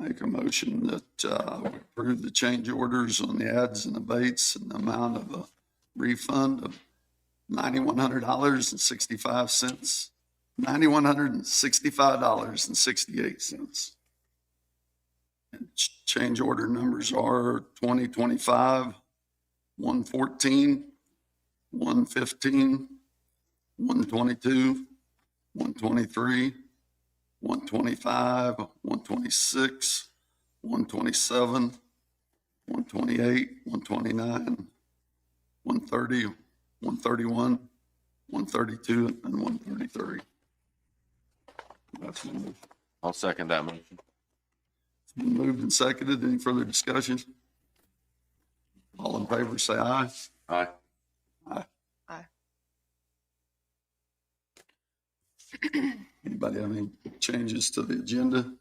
Make a motion that we approve the change orders on the ads and abates in the amount of a refund of $9,165, $9,165.68. And change order numbers are 2025, 114, 115, 122, 123, 125, 126, 127, 128, 129, 130, 131, 132, and 133. That's my motion. I'll second that motion. It's been moved and seconded. Any further discussion? All in favor, say aye. Aye. Aye. Aye. Anybody have any changes to the agenda?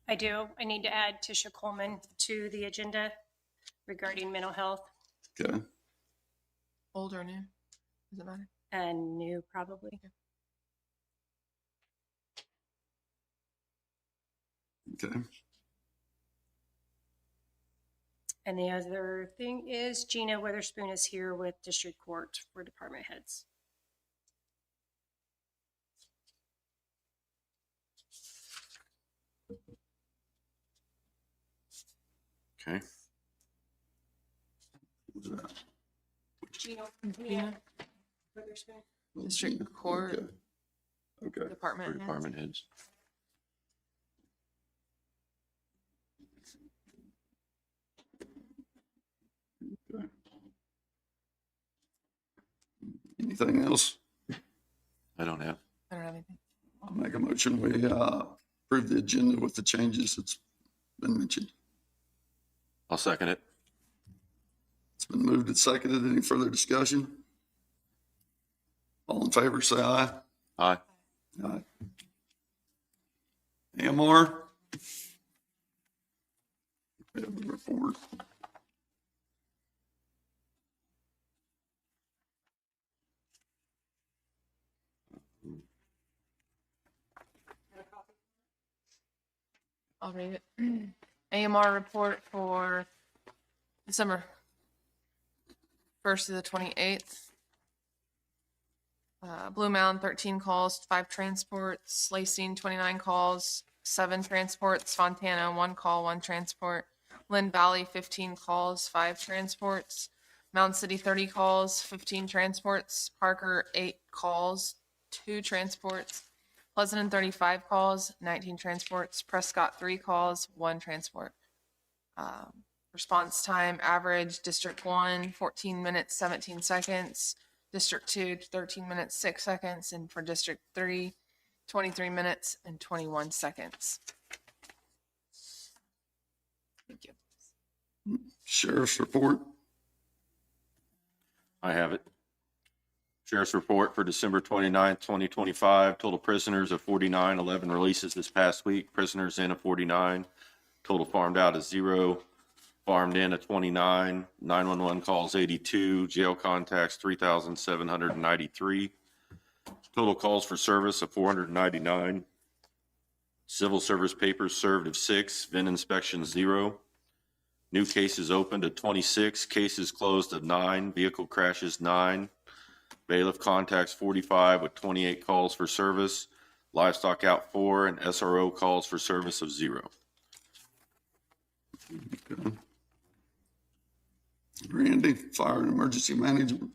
I do. I need to add Tisha Coleman to the agenda regarding mental health Okay. Old or new? Does it matter? and new probably. Okay. And the other thing is Gina Witherspoon is here with district court for department heads. Okay. What's that? Gina Witherspoon. District court, Okay. Okay. For department heads. department heads. Okay. Anything else? I don't have. I don't have anything. I'll make a motion. We approve the agenda with the changes that's been mentioned. I'll second it. It's been moved and seconded. Any further discussion? All in favor, say aye. Aye. Aye. AMR? We have a report. I'll read it. AMR report for December 1st to the 28th. Blue Mound, 13 calls, 5 transports. Lacing, 29 calls, 7 transports. Fontana, 1 call, 1 transport. Linn Valley, 15 calls, 5 transports. Mound City, 30 calls, 15 transports. Parker, 8 calls, 2 transports. Pleasanton, 35 calls, 19 transports. Prescott, 3 calls, 1 transport. Response time average, District 1, 14 minutes, 17 seconds. District 2, 13 minutes, 6 seconds. And for District 3, 23 minutes and 21 seconds. Thank you. Sheriff's report. I have it. Sheriff's report for December 29th, 2025. Total prisoners of 49, 11 releases this past week. Prisoners in of 49. Total farmed out is 0. Farmed in of 29. 911 calls 82. Jail contacts 3,793. Total calls for service of 499. Civil service papers served of 6. VIN inspections 0. New cases opened of 26. Cases closed of 9. Vehicle crashes 9. Bailiff contacts 45 with 28 calls for service. Livestock out 4 and SRO calls for service of 0. Okay. Randy, Fire and Emergency Management.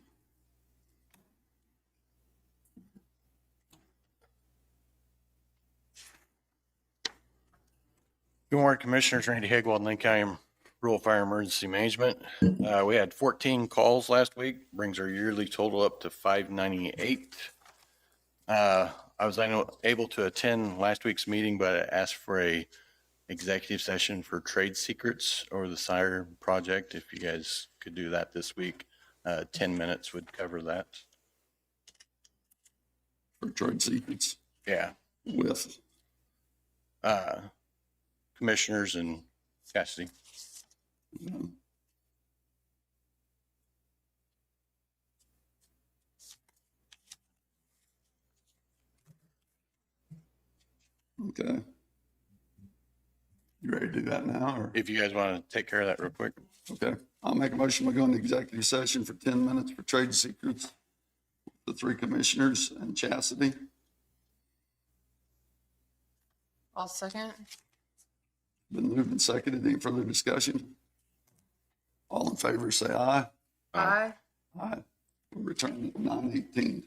Good morning, Commissioners. Randy Higwell, Linn County Rural Fire Emergency Management. We had 14 calls last week, brings our yearly total up to 598. I was able to attend last week's meeting, but I asked for a executive session for trade secrets over the SIRE project. If you guys could do that this week, 10 minutes would cover that. For trade secrets. Yeah. With. Commissioners and Cassidy. Okay. You ready to do that now, or? If you guys want to take care of that real quick. Okay, I'll make a motion. We'll go into executive session for 10 minutes for trade secrets. The three commissioners and Chastity. I'll second. Been moved and seconded. Any further discussion? All in favor, say aye. Aye. Aye. We'll return at 9:18.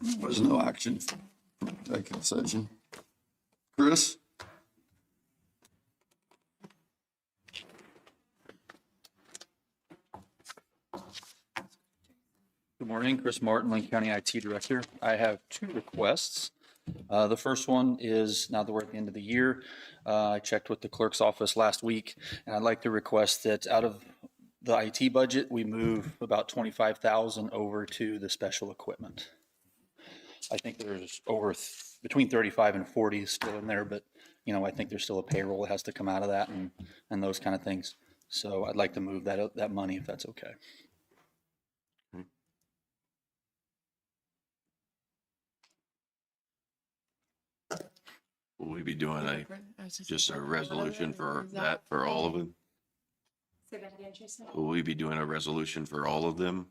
There was no action from executive session. Chris? Good morning, Chris Martin, Linn County IT Director. I have two requests. The first one is, now that we're at the end of the year, I checked with the clerk's office last week, and I'd like to request that out of the IT budget, we move about 25,000 over to the special equipment. I think there's between 35 and 40 still in there, but, I think there's still a payroll that has to come out of that and those kind of things. So I'd like to move that money if that's okay. Will we be doing just a resolution for that, for all of them? Say that again, Jason. Will we be doing a resolution for all of them?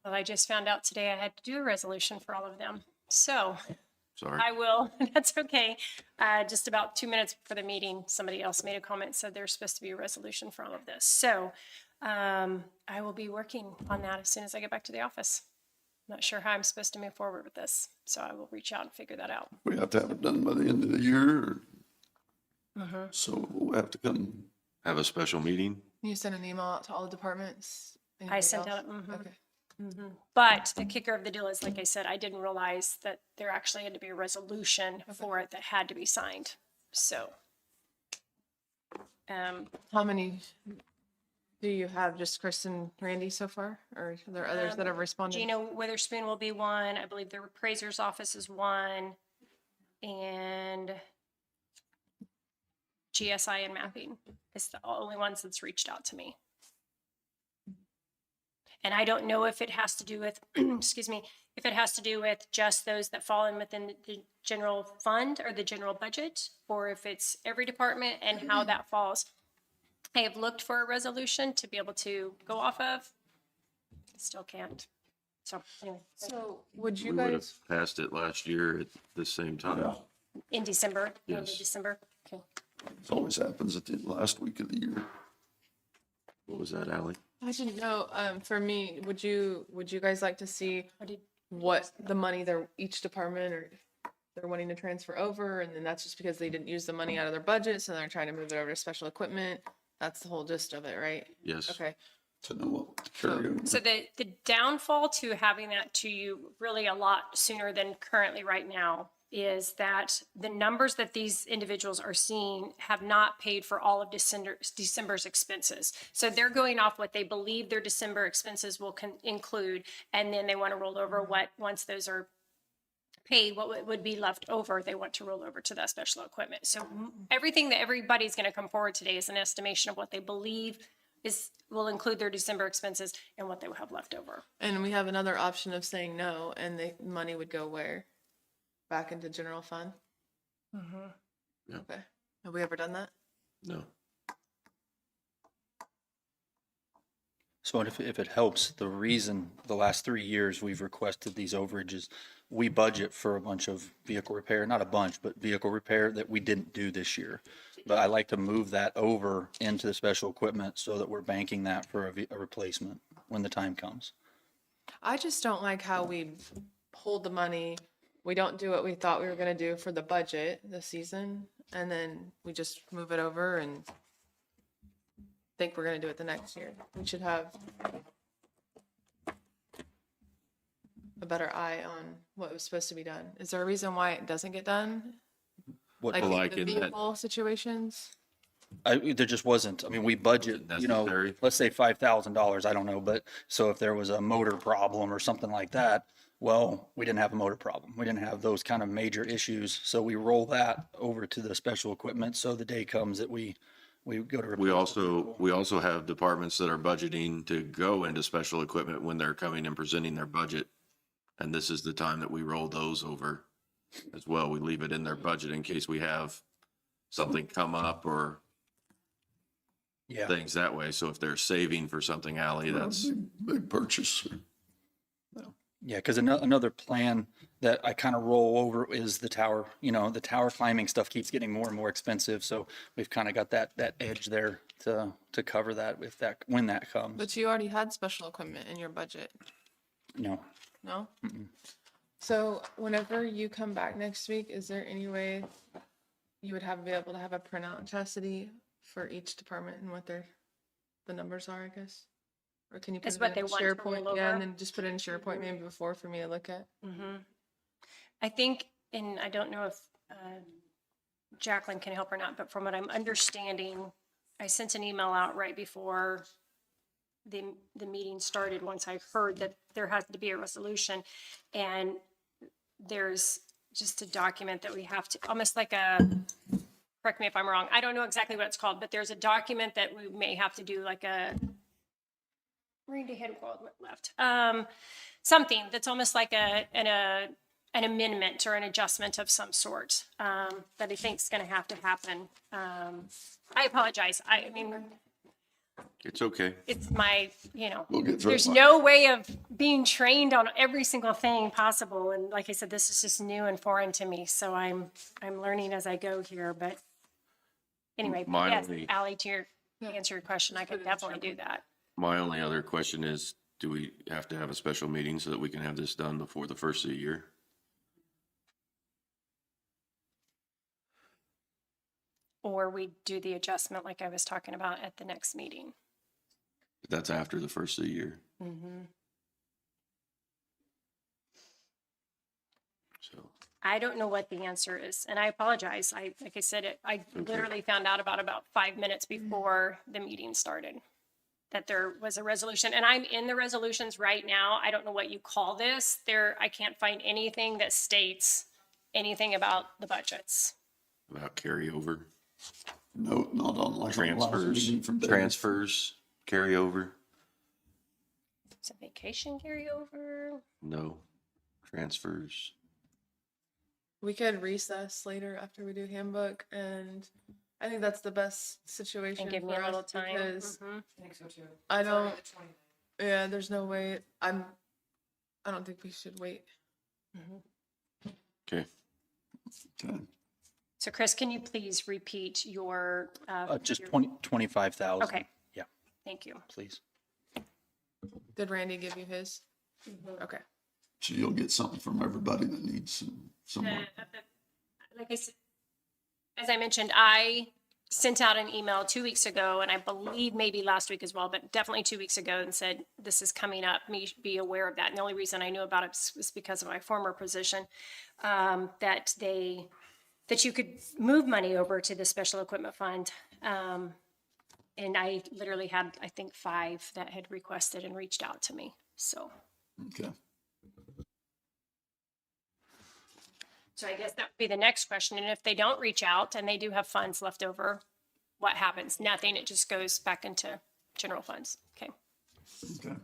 Well, I just found out today I had to do a resolution for all of them. So Sorry. I will, that's okay. Just about 2 minutes before the meeting, somebody else made a comment, said there's supposed to be a resolution for all of this. So I will be working on that as soon as I get back to the office. Not sure how I'm supposed to move forward with this, so I will reach out and figure that out. We have to have it done by the end of the year, so we'll have to come. Have a special meeting? You sent an email out to all the departments? I Anybody sent else? out, Okay. but the kicker of the deal is, like I said, I didn't realize that there actually had to be a resolution for it that had to be signed. So, How many do you have, just Chris and Randy so far? Or are there others that have responded? Gina Witherspoon will be one. I believe the appraiser's office is one. And GSI and mapping is the only ones that's reached out to me. And I don't know if it has to do with, excuse me, if it has to do with just those that fall in within the general fund or the general budget, or if it's every department and how that falls. I have looked for a resolution to be able to go off of. Still can't. So anyway, So would We you would guys, have passed it last year at the same time. in December, the end of Yes. December. Okay. It always happens at the last week of the year. What was that, Ally? I didn't know, for me, would you guys like to see I did- what the money each department or they're wanting to transfer over, and then that's just because they didn't use the money out of their budget, so they're trying to move it over to special equipment? That's the whole gist of it, right? Yes. Okay. To know what to carry over. So the downfall to having that to you really a lot sooner than currently right now is that the numbers that these individuals are seeing have not paid for all of December's expenses. So they're going off what they believe their December expenses will include, and then they want to roll over what, once those are paid, what would be left over, they want to roll over to that special equipment. So everything that everybody's going to come forward today is an estimation of what they believe will include their December expenses and what they will have left over. And we have another option of saying no, and the money would go where? Back into general fund? Yeah. Okay. Have we ever done that? No. So if it helps, the reason the last 3 years we've requested these overages, we budget for a bunch of vehicle repair, not a bunch, but vehicle repair that we didn't do this year. But I like to move that over into the special equipment so that we're banking that for a replacement when the time comes. I just don't like how we hold the money. We don't do what we thought we were gonna do for the budget this season, and then we just move it over and think we're gonna do it the next year. We should have a better eye on what was supposed to be done. Is there a reason why it doesn't get done? What, Like like the in that- vehicle situations? there just wasn't. I mean, we budget, Necessary. let's say $5,000, I don't know, but so if there was a motor problem or something like that, well, we didn't have a motor problem. We didn't have those kind of major issues. So we roll that over to the special equipment. So the day comes that we go to. We replace the we also have departments that are budgeting to go into special equipment when they're coming and presenting their budget. And this is the time that we roll those over as well. We leave it in their budget in case we have something come up or Yeah. things that way. So if they're saving for something, Ally, that's, Big purchase. Yeah, because another plan that I kind of roll over is the tower. The tower climbing stuff keeps getting more and more expensive, so we've kind of got that edge there to cover that when that comes. But you already had special equipment in your budget, No, no? So whenever you come back next week, is there any way you would be able to have a printout, Chastity, for each department and what the numbers are, I guess? Or can you put Is it what in they want to SharePoint? roll Yeah, over? and then just put it in SharePoint maybe before for me to look at. I think, and I don't know if Jacqueline can help or not, but from what I'm understanding, I sent an email out right before the meeting started, once I heard that there has to be a resolution. And there's just a document that we have to, almost like correct me if I'm wrong, I don't know exactly what it's called, but there's a document that we may have to do like Randy had left. Something that's almost like an amendment or an adjustment of some sort that I think is going to have to happen. I apologize. I mean, It's okay. it's my, We'll get through there's it. no way of being trained on every single thing possible. And like I said, this is just new and foreign to me. So I'm learning as I go here. But anyway, My yes, only- Ally, to answer your question, I can definitely do that. My only other question is, do we have to have a special meeting so that we can have this done before the first of the year? Or we do the adjustment like I was talking about at the next meeting. That's after the first of the year. So, I don't know what the answer is, and I apologize. Like I said, I literally found out about 5 minutes before the meeting started that there was a resolution, and I'm in the resolutions right now. I don't know what you call this. I can't find anything that states anything about the budgets. about carryover, No, not on like on the last transfers, meeting from Dave. transfers, carryover, Is it vacation carryover? no, transfers. We could recess later after we do handbook, and I think that's the best situation And give me for a little us time. because Mhm. I don't. Yeah, there's no way. I don't think we should wait. Okay. Okay. So Chris, can you please repeat your? Just your- 25,000. Okay. Yeah, Thank you. please. Did Randy give you his? Okay. So you'll get something from everybody that needs someone. Like I said, as I mentioned, I sent out an email 2 weeks ago, and I believe maybe last week as well, but definitely 2 weeks ago, and said, this is coming up, be aware of that. And the only reason I knew about it was because of my former position, that you could move money over to the special equipment fund. And I literally had, I think, 5 that had requested and reached out to me. So Okay. I guess that would be the next question. And if they don't reach out and they do have funds left over, what happens? Nothing. It just goes back into general funds. Okay. Okay.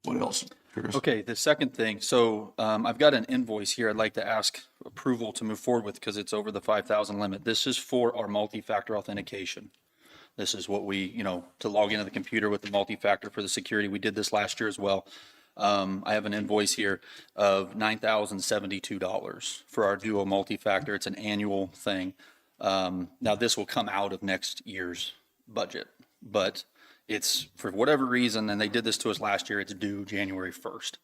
What else, Chris? Okay, the second thing, so I've got an invoice here I'd like to ask approval to move forward with because it's over the 5,000 limit. This is for our multi-factor authentication. This is what we, to log into the computer with the multi-factor for the security. We did this last year as well. I have an invoice here of $9,072 for our duo multi-factor. It's an annual thing. Now this will come out of next year's budget, but it's for whatever reason, and they did this to us last year, it's due January 1st.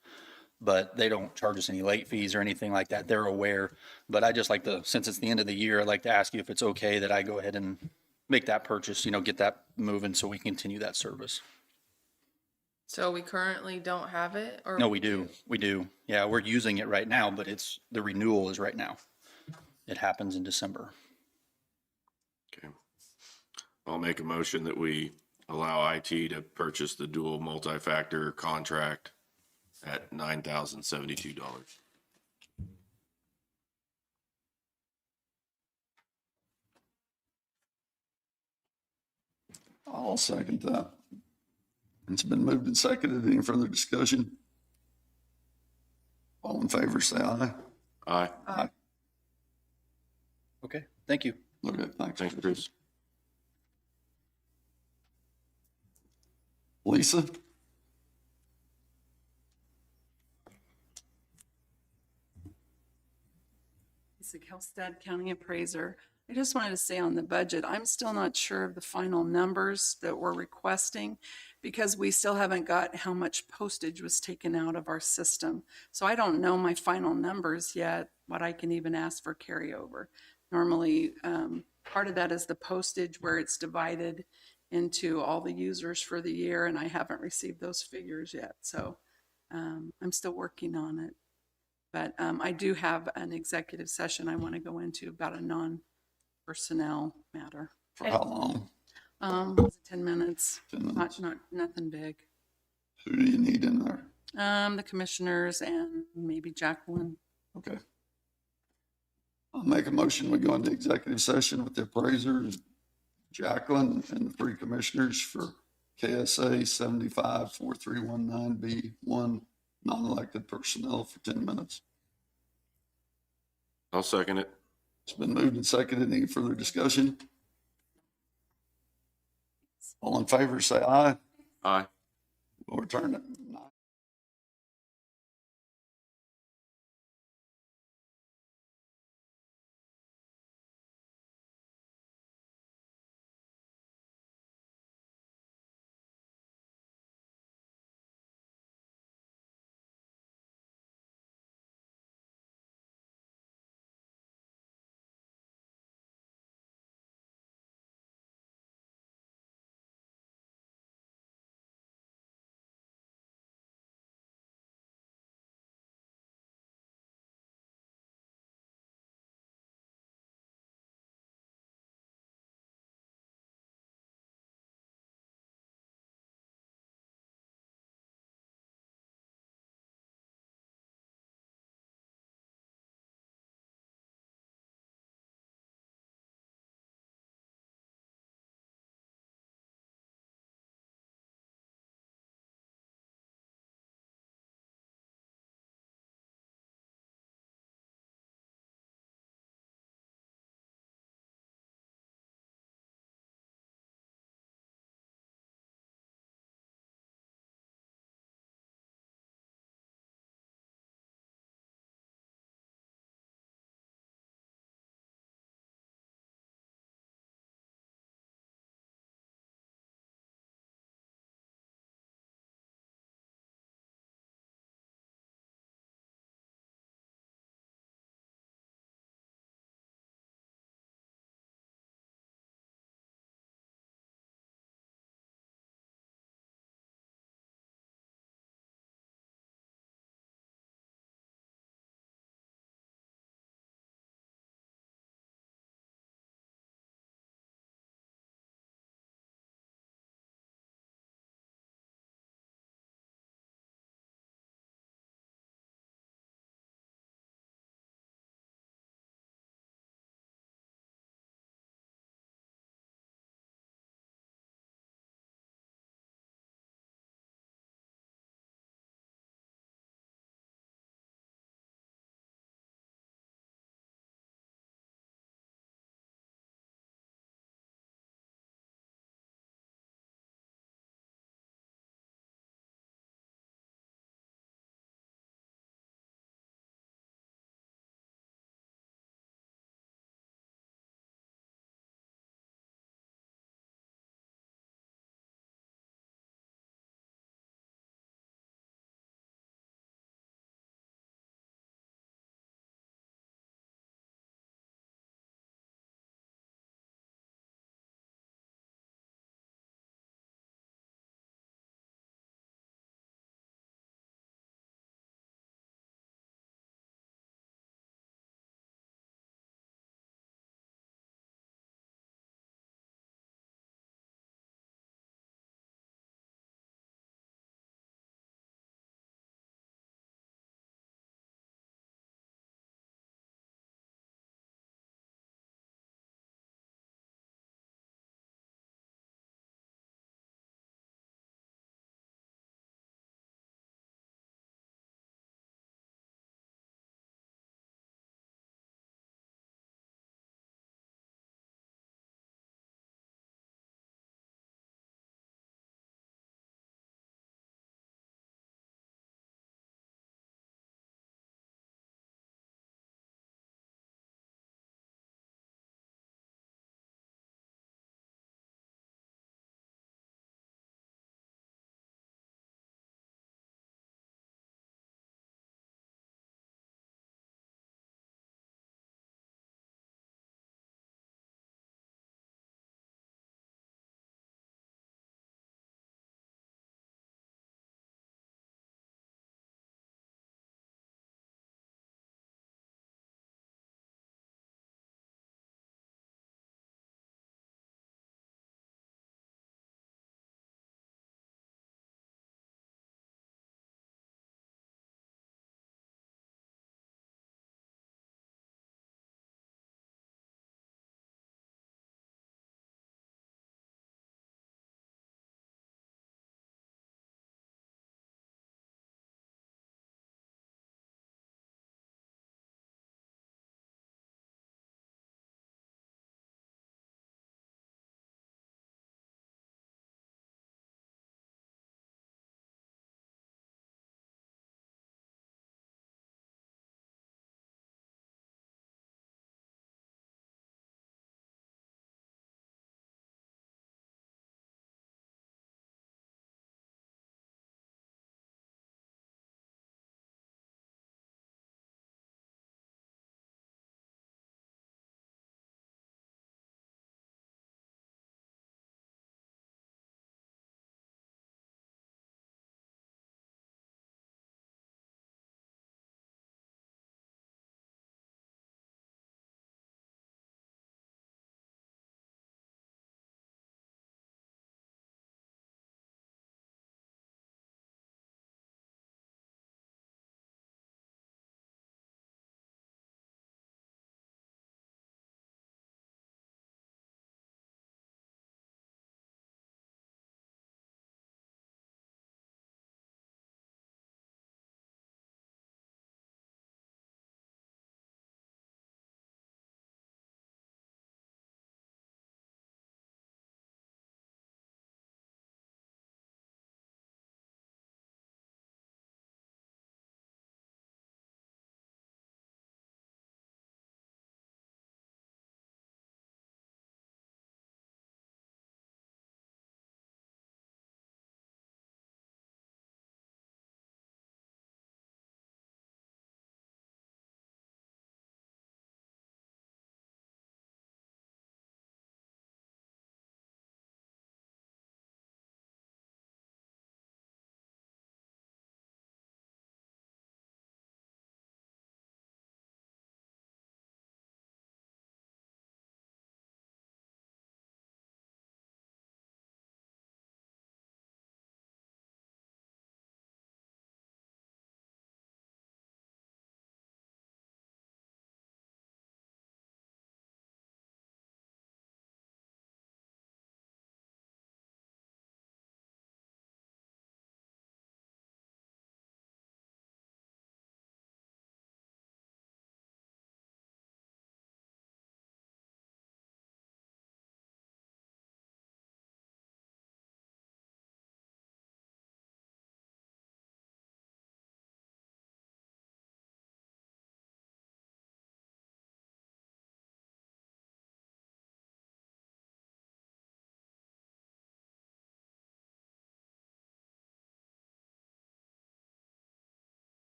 But they don't charge us any late fees or anything like that. They're aware. But I just like to, since it's the end of the year, I'd like to ask you if it's okay that I go ahead and make that purchase, get that moving so we can continue that service. So we currently don't have it, or No, we do. We do. Yeah, we're using it right now, but the renewal is right now. It happens in December. Okay. I'll make a motion that we allow IT to purchase the dual multi-factor contract at $9,072. I'll second that. It's been moved and seconded. Any further discussion? All in favor, say aye. Aye. Aye. Okay, thank you. Okay, thanks. Thanks, Chris. Lisa? Lisa Kelstad, County Appraiser. I just wanted to say on the budget, I'm still not sure of the final numbers that we're requesting. because we still haven't got how much postage was taken out of our system. So I don't know my final numbers yet, what I can even ask for carryover. Normally, part of that is the postage where it's divided into all the users for the year, and I haven't received those figures yet. So I'm still working on it. But I do have an executive session I want to go into about a non-personnel matter. For how long? 10 minutes. 10 minutes. Nothing big. Who do you need in there? The commissioners and maybe Jacqueline. Okay. I'll make a motion, we go into executive session with the appraiser, Jacqueline, and the three commissioners for KSA 754319B1, non-elected personnel for 10 minutes. I'll second it. It's been moved and seconded. Any further discussion? All in favor, say aye. Aye. We'll return it.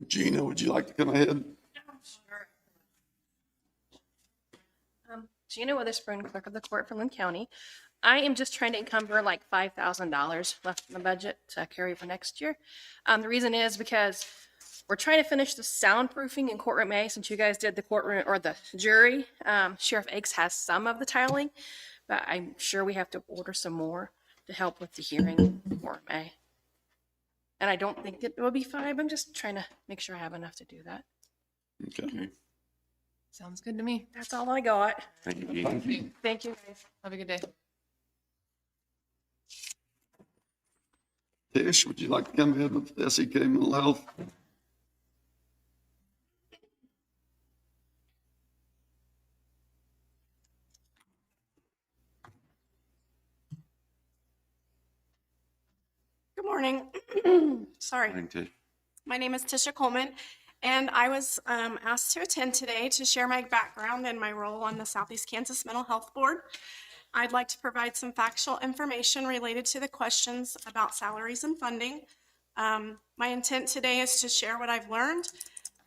Gina, would you like to come ahead? Gina Witherspoon, Clerk of the Court for Linn County. I am just trying to encumber like $5,000 left in the budget to carry for next year. The reason is because we're trying to finish the soundproofing in courtroom A since you guys did the courtroom or the jury. Sheriff Akes has some of the tiling, but I'm sure we have to order some more to help with the hearing in courtroom A. And I don't think it will be 5. I'm just trying to make sure I have enough to do that. Okay. Sounds good to me. That's all I got. Thank you, Gina. Thank you. Thank you, guys. Have a good day. Tish, would you like to come ahead with SEK Mental Health? Good morning. Sorry. Morning, Tish. My name is Tisha Coleman, and I was asked to attend today to share my background and my role on the Southeast Kansas Mental Health Board. I'd like to provide some factual information related to the questions about salaries and funding. My intent today is to share what I've learned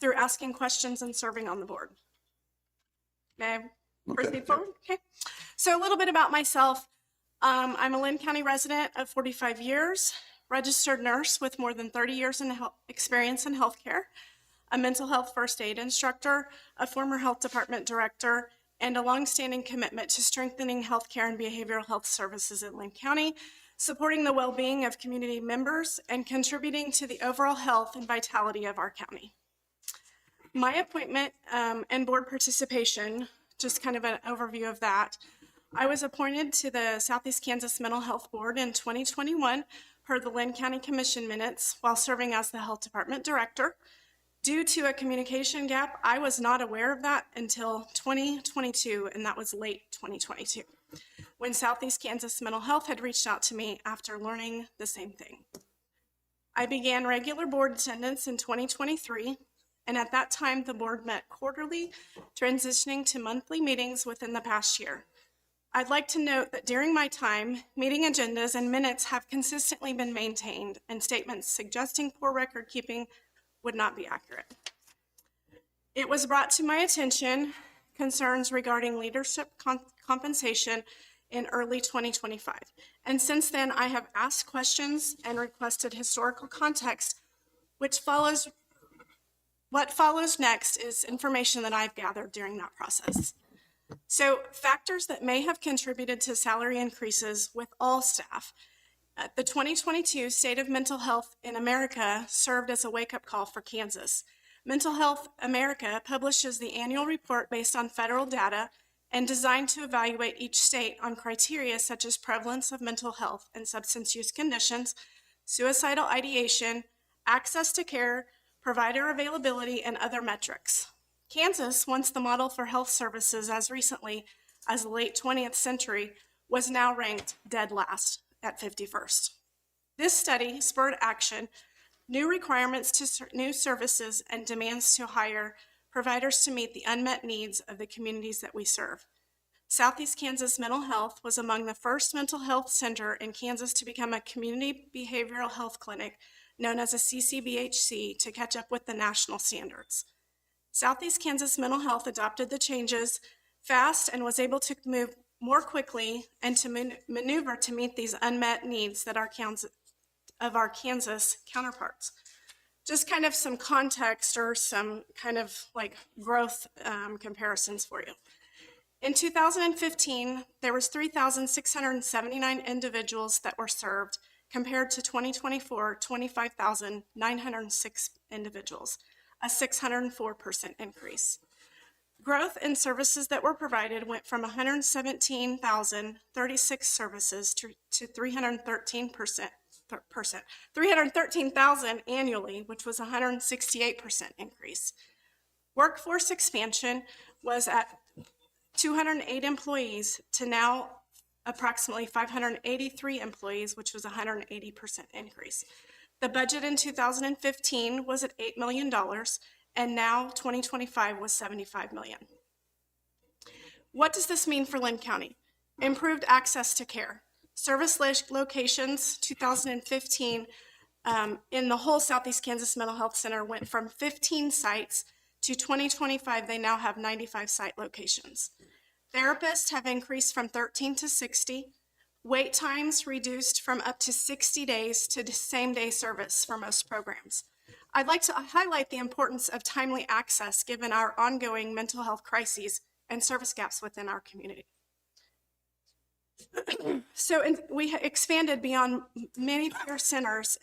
through asking questions and serving on the board. May I proceed forward? Okay. So a little bit about myself. I'm a Linn County resident of 45 years, registered nurse with more than 30 years in experience in healthcare, a mental health first aid instructor, a former health department director, and a longstanding commitment to strengthening healthcare and behavioral health services in Linn County, supporting the well-being of community members, and contributing to the overall health and vitality of our county. My appointment and board participation, just kind of an overview of that. I was appointed to the Southeast Kansas Mental Health Board in 2021 per the Linn County Commission minutes while serving as the Health Department Director. Due to a communication gap, I was not aware of that until 2022, and that was late 2022, when Southeast Kansas Mental Health had reached out to me after learning the same thing. I began regular board attendance in 2023, and at that time, the board met quarterly, transitioning to monthly meetings within the past year. I'd like to note that during my time, meeting agendas and minutes have consistently been maintained, and statements suggesting poor record keeping would not be accurate. It was brought to my attention concerns regarding leadership compensation in early 2025. And since then, I have asked questions and requested historical context, what follows next is information that I've gathered during that process. So factors that may have contributed to salary increases with all staff. The 2022 State of Mental Health in America served as a wake-up call for Kansas. Mental Health America publishes the annual report based on federal data and designed to evaluate each state on criteria such as prevalence of mental health and substance use conditions, suicidal ideation, access to care, provider availability, and other metrics. Kansas, once the model for health services as recently as the late 20th century, was now ranked dead last at 51st. This study spurred action, new requirements to new services, and demands to hire providers to meet the unmet needs of the communities that we serve. Southeast Kansas Mental Health was among the first mental health center in Kansas to become a community behavioral health clinic known as a CCBHC to catch up with the national standards. Southeast Kansas Mental Health adopted the changes fast and was able to move more quickly and to maneuver to meet these unmet needs that of our Kansas counterparts. Just kind of some context or some kind of like growth comparisons for you. In 2015, there was 3,679 individuals that were served, compared to 2024, 25,906 individuals, a 604% increase. Growth in services that were provided went from 117,036 services to 313,000 annually, which was a 168% increase. Workforce expansion was at 208 employees to now approximately 583 employees, which was a 180% increase. The budget in 2015 was at $8 million, and now 2025 was $75 million. What does this mean for Linn County? Improved access to care. Service locations, 2015, in the whole Southeast Kansas Mental Health Center went from 15 sites to 2025, they now have 95 site locations. Therapists have increased from 13 to 60. Wait times reduced from up to 60 days to same-day service for most programs. I'd like to highlight the importance of timely access given our ongoing mental health crises and service gaps within our community. We expanded beyond many peer centers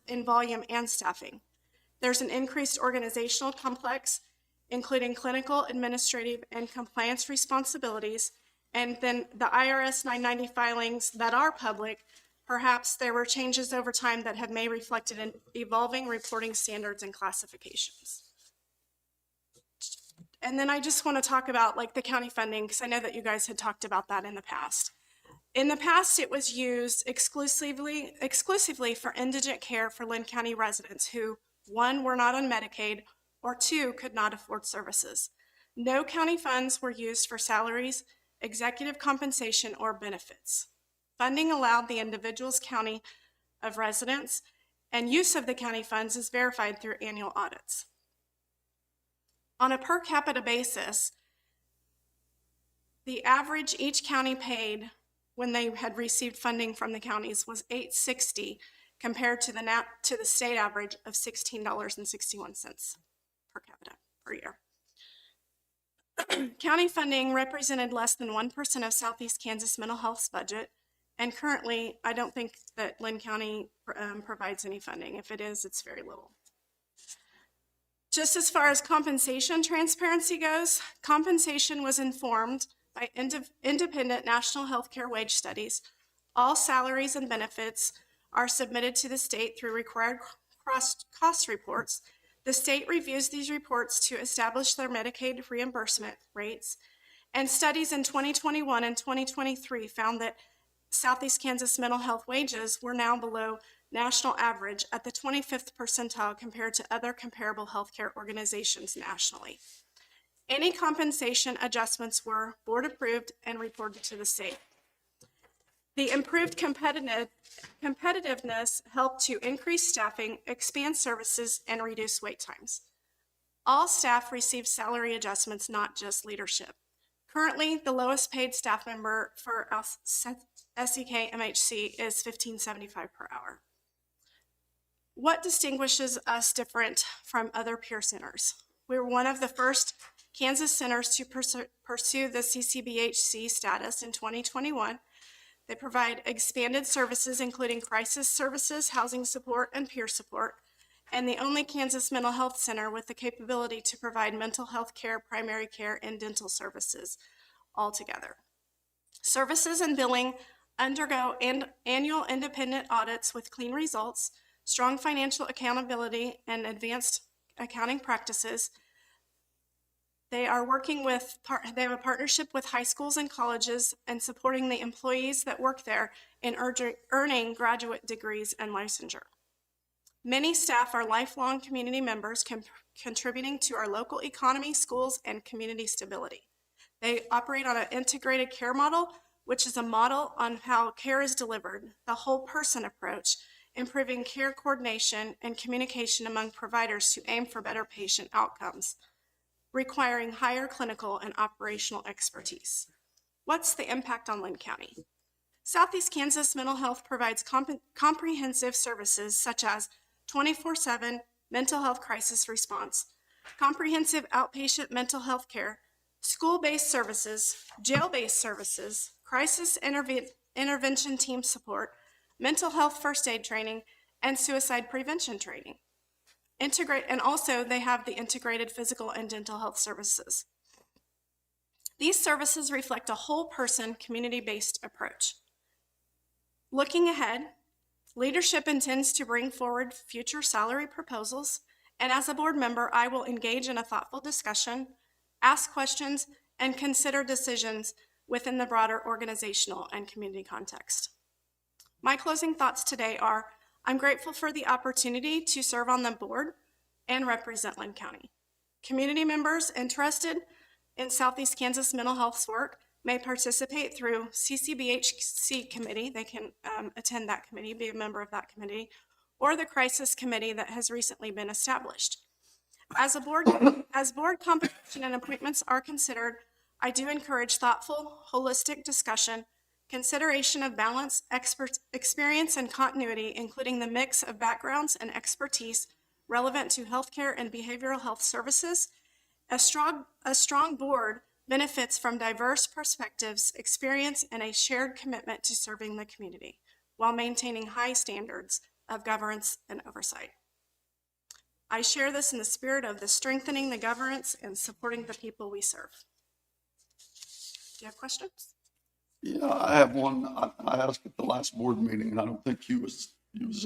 in volume and staffing. There's an increased organizational complex, including clinical, administrative, and compliance responsibilities, and then the IRS 990 filings that are public. Perhaps there were changes over time that have may reflected in evolving reporting standards and classifications. And then I just want to talk about like the county funding, because I know that you guys had talked about that in the past. In the past, it was used exclusively for indigent care for Linn County residents who, one, were not on Medicaid, or two, could not afford services. No county funds were used for salaries, executive compensation, or benefits. Funding allowed the individual's county of residence, and use of the county funds is verified through annual audits. On a per capita basis, the average each county paid when they had received funding from the counties was $860 compared to the state average of $16.61 per capita per year. County funding represented less than 1% of Southeast Kansas Mental Health's budget, and currently I don't think that Linn County provides any funding. If it is, it's very little. Just as far as compensation transparency goes, compensation was informed by independent national healthcare wage studies. All salaries and benefits are submitted to the state through required cost reports. The state reviews these reports to establish their Medicaid reimbursement rates, and studies in 2021 and 2023 found that Southeast Kansas mental health wages were now below national average at the 25th percentile compared to other comparable healthcare organizations nationally. Any compensation adjustments were board approved and reported to the state. The improved competitiveness helped to increase staffing, expand services, and reduce wait times. All staff received salary adjustments, not just leadership. Currently, the lowest paid staff member for SEK MHC is $15.75 per hour. What distinguishes us different from other peer centers? We're one of the first Kansas centers to pursue the CCBHC status in 2021. They provide expanded services, including crisis services, housing support, and peer support, and the only Kansas mental health center with the capability to provide mental health care, primary care, and dental services all together. Services and billing undergo annual independent audits with clean results, strong financial accountability, and advanced accounting practices. They are working with, they have a partnership with high schools and colleges and supporting the employees that work there in earning graduate degrees and licensure. Many staff are lifelong community members contributing to our local economy, schools, and community stability. They operate on an integrated care model, which is a model on how care is delivered, the whole person approach, improving care coordination and communication among providers to aim for better patient outcomes, requiring higher clinical and operational expertise. What's the impact on Linn County? Southeast Kansas Mental Health provides comprehensive services such as 24/7 mental health crisis response, comprehensive outpatient mental health care, school-based services, jail-based services, crisis intervention team support, mental health first aid training, and suicide prevention training. And also they have the integrated physical and dental health services. These services reflect a whole person, community-based approach. Looking ahead, leadership intends to bring forward future salary proposals, and as a board member, I will engage in a thoughtful discussion, ask questions, and consider decisions within the broader organizational and community context. My closing thoughts today are, I'm grateful for the opportunity to serve on the board and represent Linn County. Community members interested in Southeast Kansas mental health's work may participate through CCBHC committee. They can attend that committee, be a member of that committee, or the crisis committee that has recently been established. As board composition and appointments are considered, I do encourage thoughtful, holistic discussion, consideration of balance, experience, and continuity, including the mix of backgrounds and expertise relevant to healthcare and behavioral health services. A strong board benefits from diverse perspectives, experience, and a shared commitment to serving the community while maintaining high standards of governance and oversight. I share this in the spirit of the strengthening the governance and supporting the people we serve. Do you have questions? Yeah, I have one. I asked at the last board meeting, and I don't think you was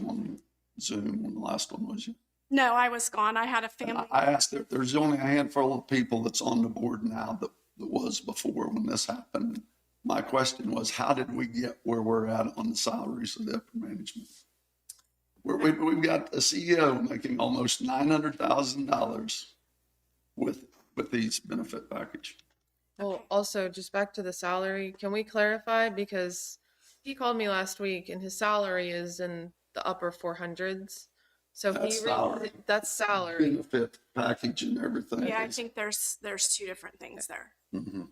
on Zoom on the last one, was you? No, I was gone. I had a And family. I asked if there's only a handful of people that's on the board now that was before when this happened. My question was, how did we get where we're at on the salaries of the upper management? We've got a CEO making almost $900,000 with these benefit package. Well, also, just back to the salary, can we clarify? Because he called me last week and his salary is in the upper 400s. So That's he, salary. that's salary. Benefit package and everything. Yeah, I think there's two different things there. Mhm.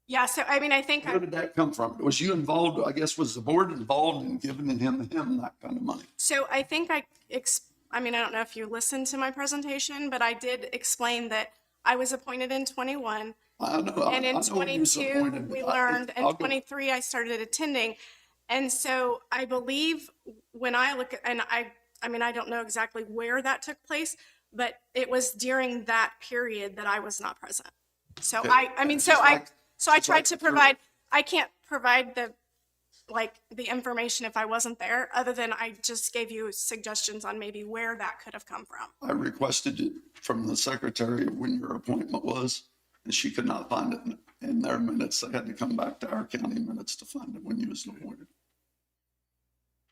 Yeah, so I mean, I think Where did that come from? Was you involved, I guess, was the board involved in giving him that kind of money? so. I think I mean, I don't know if you listened to my presentation, but I did explain that I was appointed in 21, I know. and I in know he was 22 appointed, we but learned, and I'll go- 23 I started attending, and so I believe when I look at, and I mean, I don't know exactly where that took place, but it was during that period that I was not present. So Okay. I mean, It's so just I like- so I just tried like to the provide. I can't provide the information if I wasn't there, other than I just gave you suggestions on maybe where that could have come from. I requested it from the secretary when your appointment was, and she could not find it in their minutes. They had to come back to our county minutes to find it when you was appointed.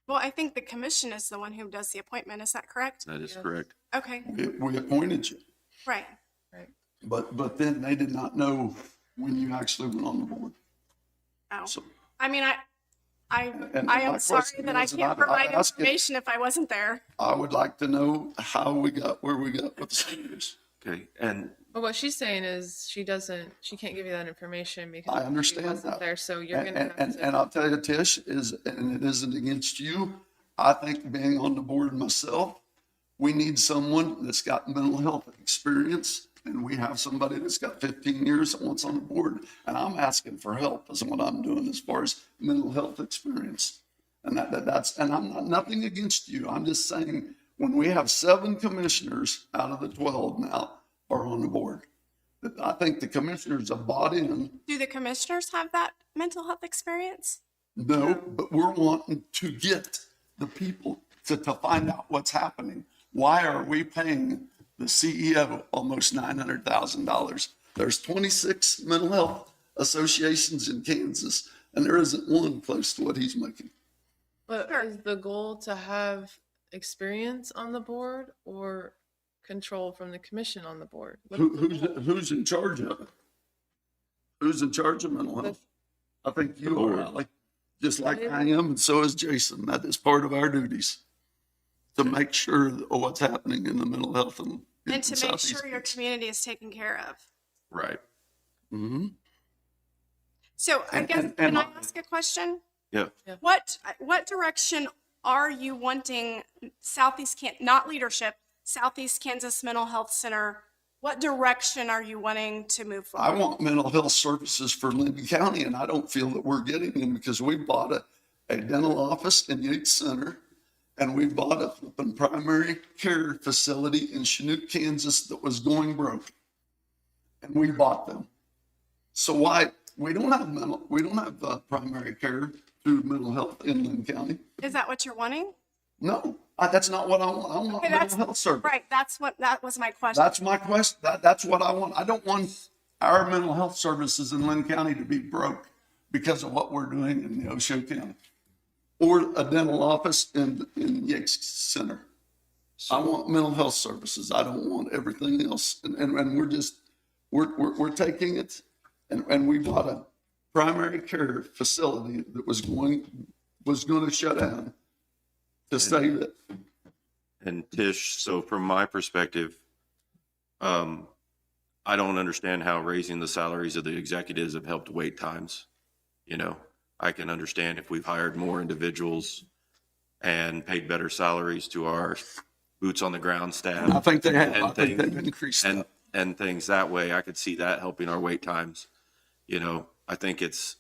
Well, I think the commission is the one who does the appointment. Is that correct? That is correct. Okay, We appointed you, right. but then they did not know when you actually went on the board. Oh, So I mean, And I my am sorry question that I is, and can't I provide ask it- information if I wasn't there. I would like to know how we got where we got with the seniors. Okay, and But what she's saying is she can't give you that information because I understand she wasn't that. there. So you're And, going to have to. and I'll tell you, Tish, and it isn't against you. I think being on the board myself, we need someone that's got mental health experience, and we have somebody that's got 15 years that wants on the board. And I'm asking for help is what I'm doing as far as mental health experience. And that's, and I'm not, nothing against you. I'm just saying, when we have 7 commissioners out of the 12 now are on the board, that I think the commissioners have bought in. Do the commissioners have that mental health experience? No, but we're wanting to get the people to find out what's happening. Why are we paying the CEO almost $900,000? There's 26 mental health associations in Kansas, and there isn't one close to what he's making. But is the goal to have experience on the board or control from the commission on the board? Who's in charge of it? Who's in charge of mental health? I think you are, Ally, just like I am, and so is Jason. That is part of our duties, to make sure of what's happening in the mental health and And to make sure your community is taken care of. right. Mm-hmm. So I And- guess, and- can I and- ask a question? Yeah. What direction are you wanting not leadership, Southeast Kansas Mental Health Center, what direction are you wanting to move I forward? want mental health services for Linn County, and I don't feel that we're getting them because we bought a dental office in Yates Center, and we bought a flipping primary care facility in Chinook, Kansas that was going broke. And we bought them. So why, we don't have primary care through mental health in Linn County. Is that what you're wanting? No, that's not what I want. I want Okay, mental health service. Right, that was my question. That's my question. That's what I want. I don't want our mental health services in Linn County to be broke because of what we're doing in the Osho County, or a dental office in Yates Center. I want mental health services. I don't want everything else. And we're taking it, and we bought a primary care facility that was going to shut down to save it. And Tish, so from my perspective, I don't understand how raising the salaries of the executives have helped wait times. You know, I can understand if we've hired more individuals and paid better salaries to our boots on the ground staff. I think they have, and I think things- they've increased and that. and things that way. I could see that helping our wait times. You know, I think it's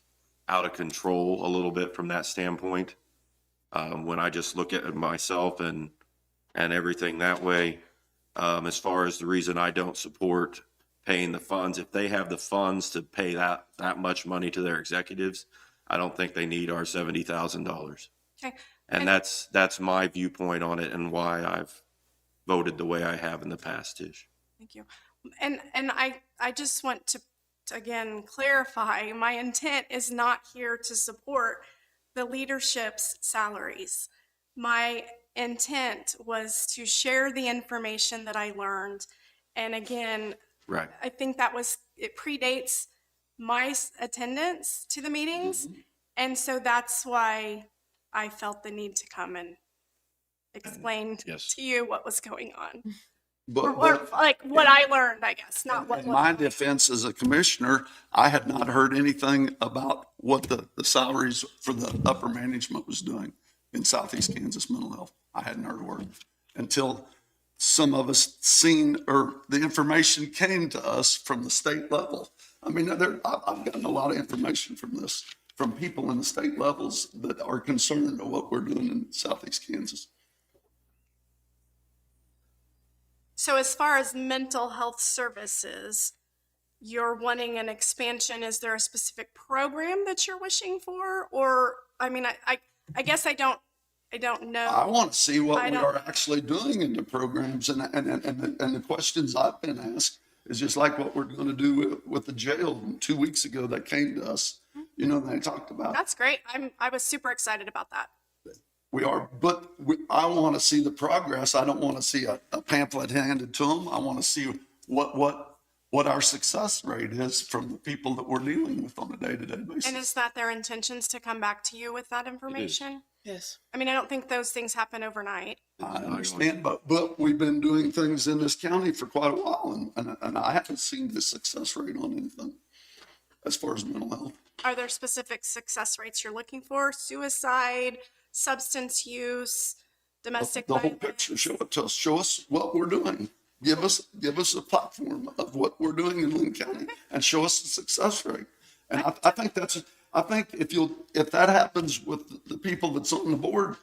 out of control a little bit from that standpoint. When I just look at myself and everything that way, as far as the reason I don't support paying the funds, if they have the funds to pay that much money to their executives, I don't think they need our $70,000. Okay. And that's my viewpoint on it and why I've voted the way I have in the past, Tish. Thank you. And I just want to again clarify, my intent is not here to support the leadership's salaries. My intent was to share the information that I learned. And again, Right. I think it predates my attendance to the meetings. And so that's why I felt the need to come and explain Yes. to you what was going on. But, Or like what I learned, I guess, not what. in my defense as a commissioner, I had not heard anything about what the salaries for the upper management was doing in Southeast Kansas mental health. I hadn't heard a word until some of us seen, or the information came to us from the state level. I mean, I've gotten a lot of information from this, from people in the state levels that are concerned of what we're doing in Southeast Kansas. So as far as mental health services, you're wanting an expansion. Is there a specific program that you're wishing for? Or, I mean, I guess I don't know. I want to see what I we don't- are actually doing in the programs, and the questions I've been asked is just like what we're going to do with the jail. 2 weeks ago, they came to us, you know, they talked about. That's great. I was super excited about that. We are, but I want to see the progress. I don't want to see a pamphlet handed to them. I want to see what our success rate is from the people that we're dealing with on a day-to-day basis. And is that their intentions to come back to you with that information? Yes. I mean, I don't think those things happen overnight. I understand, but we've been doing things in this county for quite a while, and I haven't seen the success rate on anything as far as mental health. Are there specific success rates you're looking for? Suicide, substance use, domestic The whole violence? picture, show it to us, show us what we're doing. Give us a platform of what we're doing in Linn County and show us the success rate. And I think if that happens with the people that's on the board,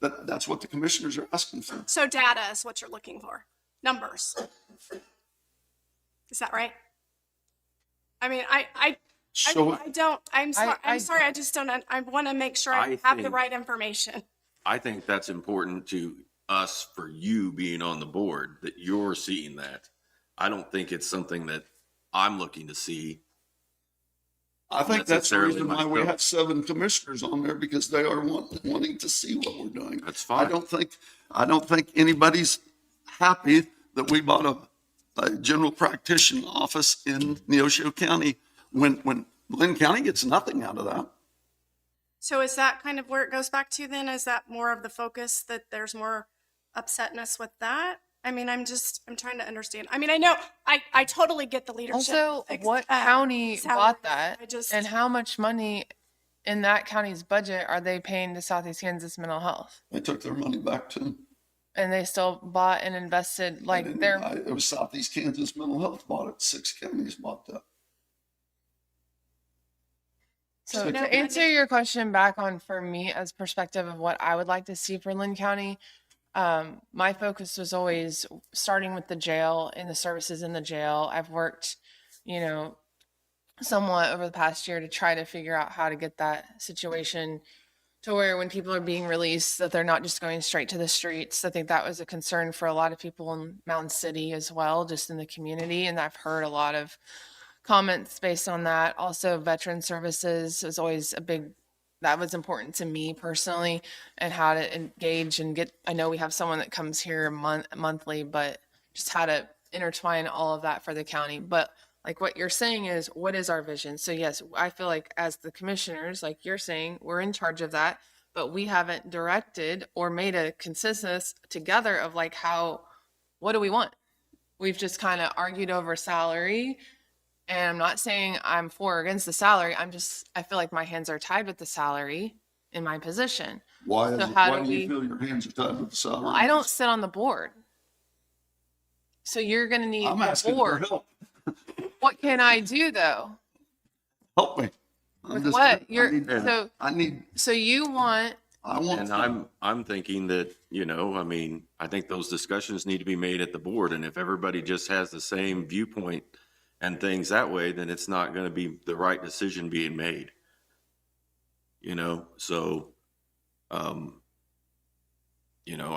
that's what the commissioners are asking for. So data is what you're looking for, numbers. Is that right? I mean, Show it. I don't, I'm sorry, I- I'm sorry, I just don't, I want to make sure I I have the think- right information. I think that's important to us for you being on the board, that you're seeing that. I don't think it's something that I'm looking to see. I think that's the Necessarily reason why we myself. have 7 commissioners on there, because they are wanting to see what we're doing. That's fine. I don't think anybody's happy that we bought a general practitioner office in Neosho County when Linn County gets nothing out of that. So is that kind of where it goes back to then? Is that more of the focus, that there's more upsetness with that? I mean, I'm trying to understand. I mean, I know, I totally get the leadership. Also, what county salary. bought that? I just- And how much money in that county's budget are they paying to Southeast Kansas Mental Health? They took their money back to them. And they still bought and invested, like It was Southeast Kansas Mental Health bought it. 6 counties bought that. So No, to answer your question back on, for me, as perspective of what I would like to see for Linn County, my focus was always starting with the jail and the services in the jail. I've worked, somewhat over the past year to try to figure out how to get that situation to where when people are being released, that they're not just going straight to the streets. I think that was a concern for a lot of people in Mountain City as well, just in the community. And I've heard a lot of comments based on that. Also, veteran services is always that was important to me personally, and how to engage and I know we have someone that comes here monthly, but just how to intertwine all of that for the county. But like what you're saying is, what is our vision? So yes, I feel like as the commissioners, like you're saying, we're in charge of that, but we haven't directed or made a consensus together of like what do we want? We've just kind of argued over salary. And I'm not saying I'm for or against the salary. I feel like my hands are tied with the salary in my position. Why So how why do do you we- feel your hands are tied with the salary? Well, I don't sit on the board. So you're going to need I'm the asking for board. help. What can I do though? Help me. With what? So I need, you want, I want. And I'm thinking that, I mean, I think those discussions need to be made at the board. And if everybody just has the same viewpoint and things that way, then it's not going to be the right decision being made. So,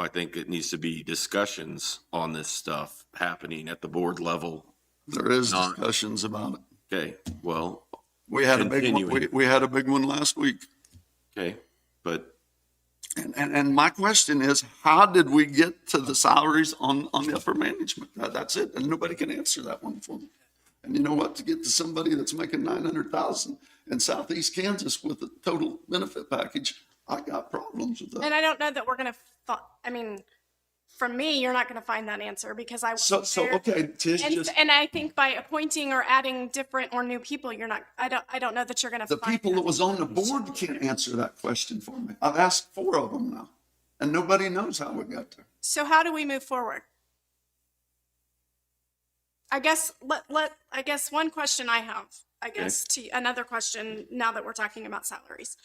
I think it needs to be discussions on this stuff happening at the board level. There is Not- discussions about it. Okay, well, We had a big one, Continuing. we had a big one last week. okay, but And my question is, how did we get to the salaries on the upper management? That's it. And nobody can answer that one for me. And you know what? To get to somebody that's making 900,000 in Southeast Kansas with a total benefit package, I got problems with And that. I don't know that we're going to, I mean, from me, you're not going to find that answer because I So, wasn't there. okay, Tish, And, just, and I think by appointing or adding different or new people, you're not, I don't know that you're going to the find people that that. was on the board can't answer that question for me. I've asked 4 of them now, and nobody knows how we got there. So how do we move forward? I guess I guess one question I have, to another question now that we're talking about salaries.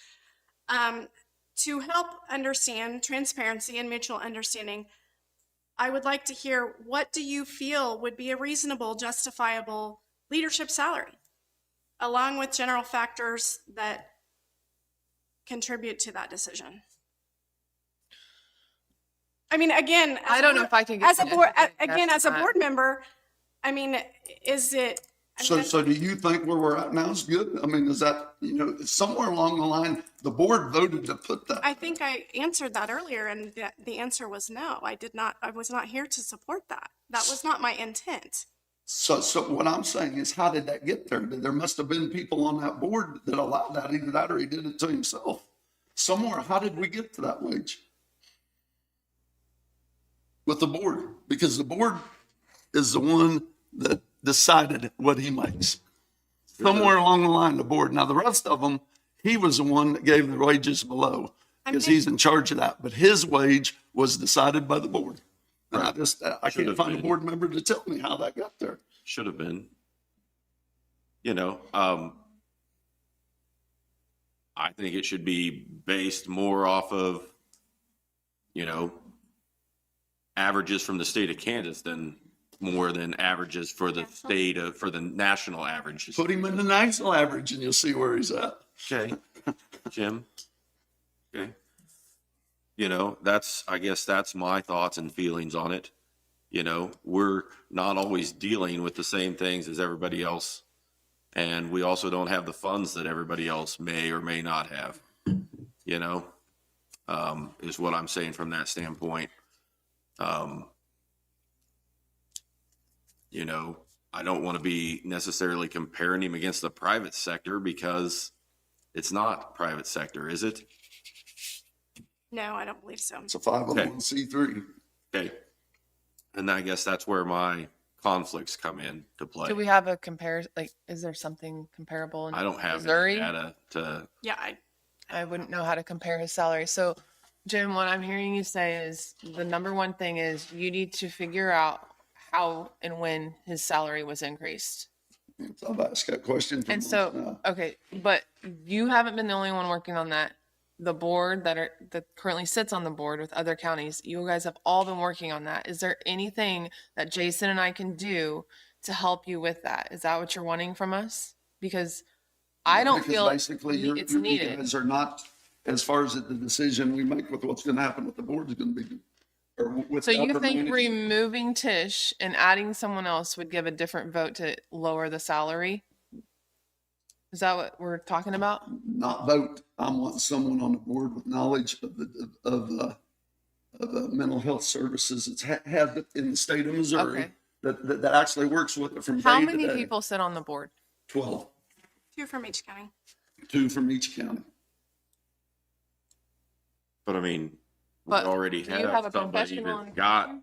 To help understand transparency and mutual understanding, I would like to hear, what do you feel would be a reasonable, justifiable leadership salary, along with general factors that contribute to that decision? I mean, again, I don't know if I can get as a board, again, yes, as a Matt. board member, I mean, is it? I mean, So do you think where we're at now is good? I mean, is that, somewhere along the line, the board voted to put that. I think I answered that earlier, and the answer was no. I was not here to support that. That was not my intent. So what I'm saying is, how did that get there? There must have been people on that board that allowed that, either that or he did it to himself. Somewhere, how did we get to that wage? With the board, because the board is the one that decided what he makes. Somewhere along the line, the board. Now, the rest of them, he was the one that gave the wages below, because he's in charge of that. But his wage was decided by the board. And I can't Should've find a been. board member to tell me how that got there. should have been. I think it should be based more off of, averages from the state of Kansas than more than averages for the for the national averages. Put him in the national average and you'll see where he's at. Okay, Jim. Okay. I guess that's my thoughts and feelings on it. We're not always dealing with the same things as everybody else. And we also don't have the funds that everybody else may or may not have, is what I'm saying from that standpoint. I don't want to be necessarily comparing him against the private sector, because it's not private sector, is it? No, I don't believe so. It's a 501c3. Okay. And I guess that's where my conflicts come in to play. Do we have a comparison? Like, is there something comparable in I don't have any Missouri? data to, Yeah, I wouldn't know how to compare his salary. So, Jim, what I'm hearing you say is the number one thing is you need to figure out how and when his salary was increased. I've asked that question. for And months so, now. okay, but you haven't been the only one working on that. The board that currently sits on the board with other counties, you guys have all been working on that. Is there anything that Jason and I can do to help you with that? Is that what you're wanting from us? Because I don't Because feel basically it's you needed. guys are not, as far as the decision we make with what's going to happen with the board is going to be, or with. So the you upper think management. removing Tish and adding someone else would give a different vote to lower the salary? Is that what we're talking about? Not vote. I want someone on the board with knowledge of the mental health services it's had in the state of Missouri, Okay. that actually works with it from How day to many day. people sit on the board? 12, 2 from each county. 2 from each county. But I mean, we But already do you have a have somebody professional that in got Canton?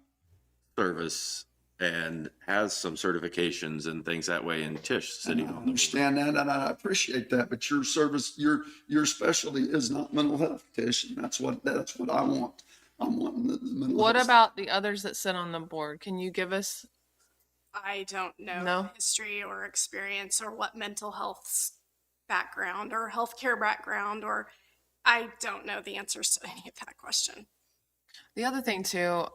service and has some certifications and things that way in Tisch City. I understand that, and I appreciate that, but your service, your specialty is not mental health, Tish, and that's what I want. I'm wanting the mental What health. about the others that sit on the board? Can you give us, I don't know No? history or experience or what mental health's background or healthcare background, or I don't know the answers to any of that question. the other thing too,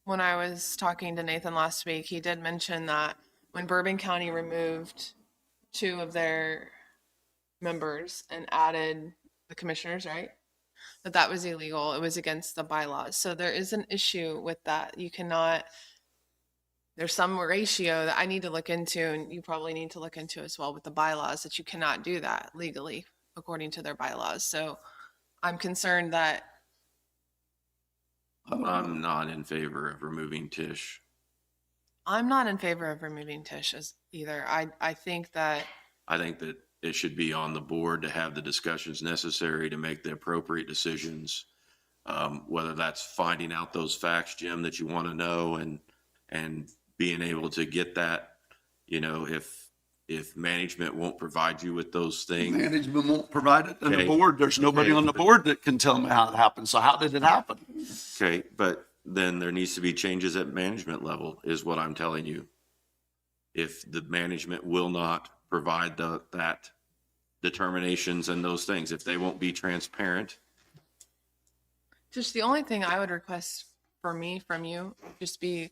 when I was talking to Nathan last week, he did mention that when Bourbon County removed 2 of their members and added the commissioners, right? That was illegal. It was against the bylaws. So there is an issue with that. You cannot, there's some ratio that I need to look into, and you probably need to look into as well with the bylaws, that you cannot do that legally according to their bylaws. So I'm concerned that I'm not in favor of removing Tisch. I'm not in favor of removing Tish as either. I think that I think that it should be on the board to have the discussions necessary to make the appropriate decisions. Whether that's finding out those facts, Jim, that you want to know, and being able to get that, if management won't provide you with those things. Management won't provide it, and the Okay. board, there's nobody Okay. on the board that can tell me how it happened. So how did it happen? Okay, but then there needs to be changes at management level, is what I'm telling you. If the management will not provide that determinations and those things, if they won't be transparent, just the only thing I would request for me from you just be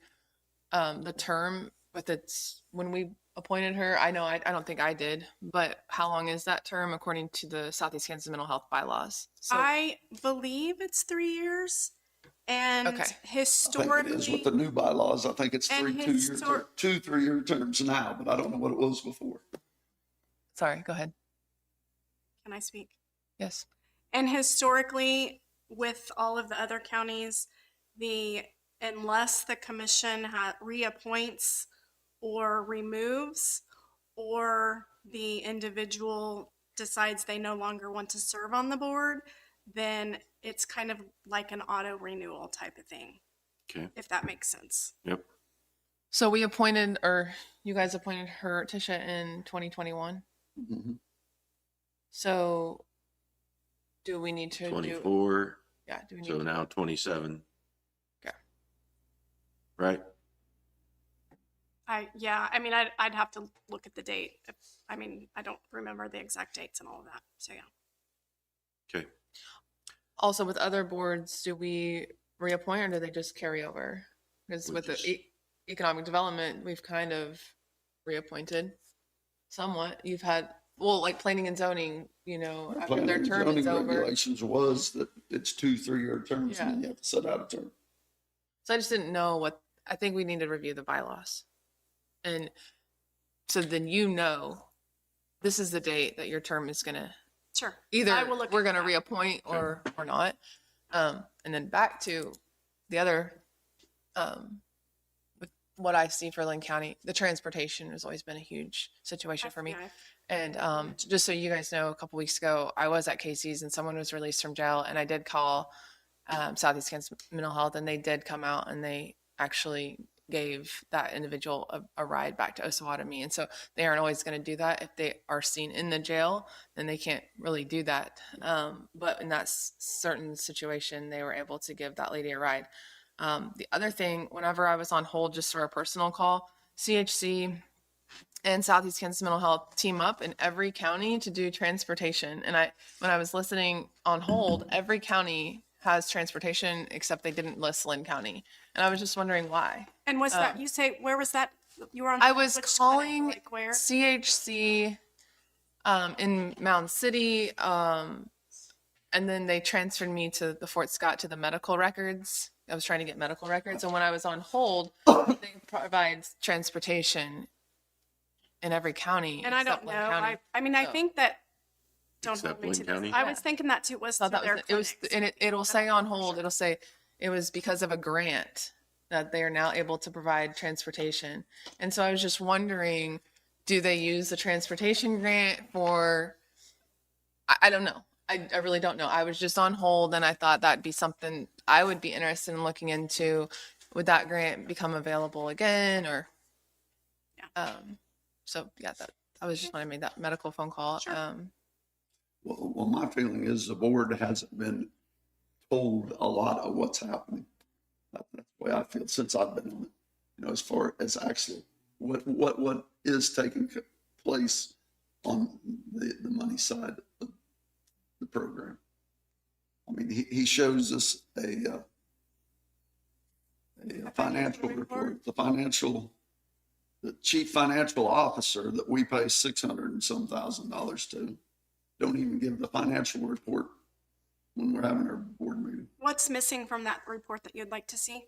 the term with its, when we appointed her, I know I don't think I did, but how long is that term according to the Southeast Kansas mental health bylaws? So I believe it's 3 years, and Okay. I think it historically, is with the new bylaws. I think it's And 2 3-year terms now, but I don't know what it was before. sorry, go ahead. can I speak? Yes. And historically, with all of the other counties, unless the commission reappoints or removes, or the individual decides they no longer want to serve on the board, then it's kind of like an auto renewal type of thing, okay, if that makes sense. yep, So we appointed, or you guys appointed her, Tisha, in 2021. Mhm. So do we need to do, 24, yeah, do we need so to, now 27. Okay. Right? I'd have to look at the date. I don't remember the exact dates and all of that, so yeah. Okay. also with other boards, do we reappoint or do they just carry over? Because We with just- the economic development, we've kind of reappointed somewhat. You've had, well, like planning and zoning, after Planning their and term zoning is over. regulations was that it's 2 3-year terms, and then Yeah. you have to set out a term. So I just didn't know I think we need to review the bylaws. And so then this is the date that your term is gonna, Sure. either I will look we're into gonna that. reappoint or not. And then back to the other, with what I see for Linn County, the transportation has always been a huge situation for me. FBI. And just so you guys know, a couple weeks ago, I was at Casey's and someone was released from jail, and I did call Southeast Kansas Mental Health, and they did come out and they actually gave that individual a ride back to Osawatomie. And so they aren't always going to do that. If they are seen in the jail, then they can't really do that. But in that certain situation, they were able to give that lady a ride. The other thing, whenever I was on hold just for a personal call, CHC and Southeast Kansas Mental Health team up in every county to do transportation. And when I was listening on hold, every county has transportation except they didn't list Linn County. And I was just wondering why. And was that, where was that? You were on? I was which clinic? calling Like where? CHC in Mound City, and then they transferred me to the Fort Scott to the medical records. I was trying to get medical records, and when I was on hold, they provide transportation in every county. And I except don't Linn know. County. I So- think that, don't Except hold me to Linn this. County? I was thinking that too, was So through that their was it was clinics. and it'll say on hold, it'll say it was because of a grant that they are now able to provide transportation. And so I was just wondering, do they use the transportation grant for, I don't know. I really don't know. I was just on hold and I thought that'd be something I would be interested in looking into. Would that grant become available again or? So yeah, that I was just when I made that medical phone call. Well, my feeling is the board hasn't been told a lot of what's happening. That's the way I feel since I've been on it. You know, as far as actually what is taking place on the money side of the program. I mean, he shows us a financial report, the chief financial officer that we pay $600 and some $1,000 to, don't even give the financial report when we're having our board meeting. What's missing from that report that you'd like to see?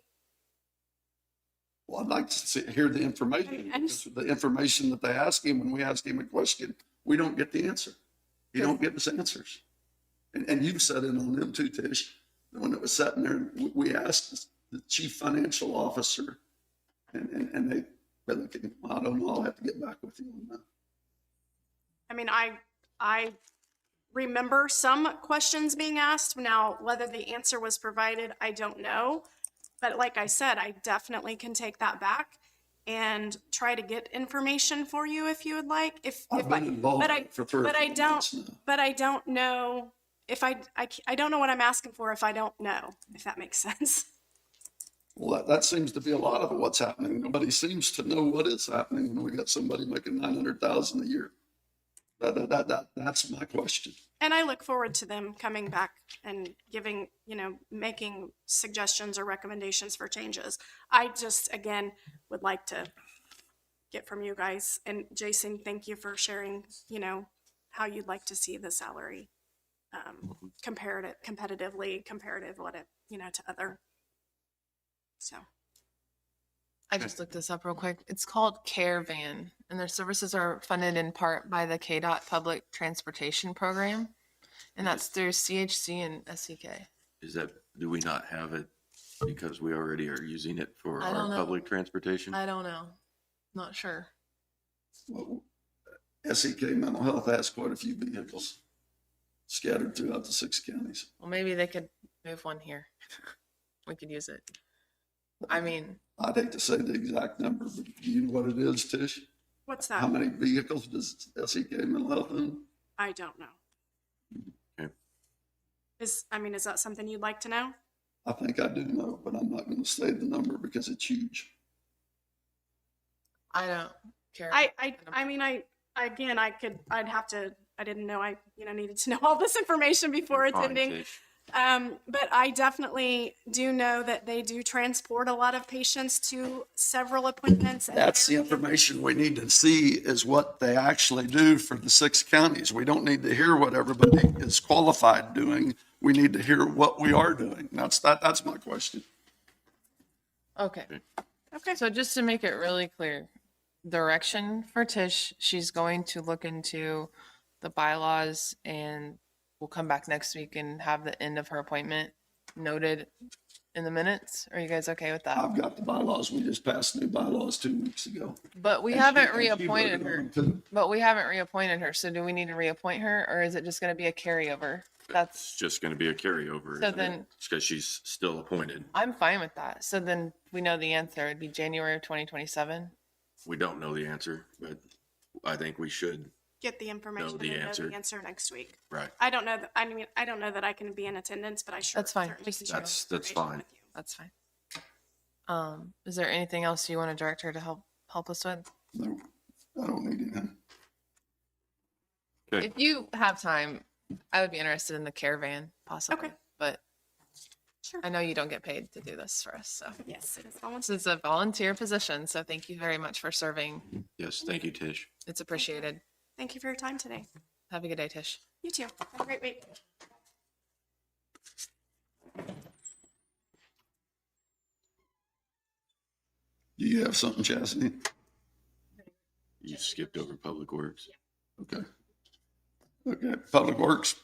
Well, I'd like to hear the information. The information that they ask him when we ask him a question, we don't get the answer. He don't give us answers. And you've sat in on them too, Tish. When it was sitting there, we asked the chief financial officer, and they, I don't know, I'll have to get back with you on that. I mean, I remember some questions being asked. Now, whether the answer was provided, I don't know. But like I said, I definitely can take that back and try to get information for you if you would like. I've been involved for 30 months now. But I don't know if I don't know what I'm asking for if I don't know, if that makes sense. Well, that seems to be a lot of what's happening. Nobody seems to know what is happening when we got somebody making $900,000 a year. That's my question. And I look forward to them coming back and giving, making suggestions or recommendations for changes. I just, again, would like to get from you guys. And Jason, thank you for sharing, how you'd like to see the salary comparative, what it, to other. So. I just looked this up real quick. It's called Caravan, and their services are funded in part by the KDOT Public Transportation Program, and that's through CHC and SEK. Do we not have it because we already are using it for I our don't know. public transportation? I don't know. Not sure. Well, SEK Mental Health has quite a few vehicles scattered throughout the 6 counties. Well, maybe they could move one here. We could use it. I mean, I'd hate to say the exact number, but do you know what it is, Tish? What's How that? many vehicles does SEK Mental Health own? I don't know. Okay. Is that something you'd like to know? I think I do know, but I'm not going to say the number because it's huge. I don't care. I didn't know I, needed to know all this information before Fine, attending. Tish. But I definitely do know that they do transport a lot of patients to several appointments. That's the information we need to see is what they actually do for the 6 counties. We don't need to hear what everybody is qualified doing. We need to hear what we are doing. That's my question. Okay. Okay. So just to make it really clear, direction for Tish, she's going to look into the bylaws and we'll come back next week and have the end of her appointment noted in the minutes. Are you guys okay with that? I've got the bylaws. We just passed new bylaws 2 weeks ago. But we And haven't she reappointed voted her. on them too. But we haven't reappointed her. So do we need to reappoint her or is it just going to be a carryover? That's, It's just going to be a carryover. So then- It's because she's still appointed. I'm fine with that. So then we know the answer. It'd be January of 2027. We don't know the answer, but I think we should. Get the information Know the and know answer. the answer next week. Right. I don't know that I can be in attendance, but I sure. That's fine. certainly We can can share That's information fine. with you. That's fine. Is there anything else you want to direct her to help us with? No, I don't need anything. Okay. If you have time, I would be interested in the caravan possibly. Okay. But Sure. I know you don't get paid to do this for us. So Yes, it is this volunteer. is a volunteer position. So thank you very much for serving. Yes, thank you, Tish. It's appreciated. Thank you for your time today. Have a good day, Tish. You too. Have a great week. Do you have something, Chastity? You skipped over Public Works. Okay. Okay, Public Works.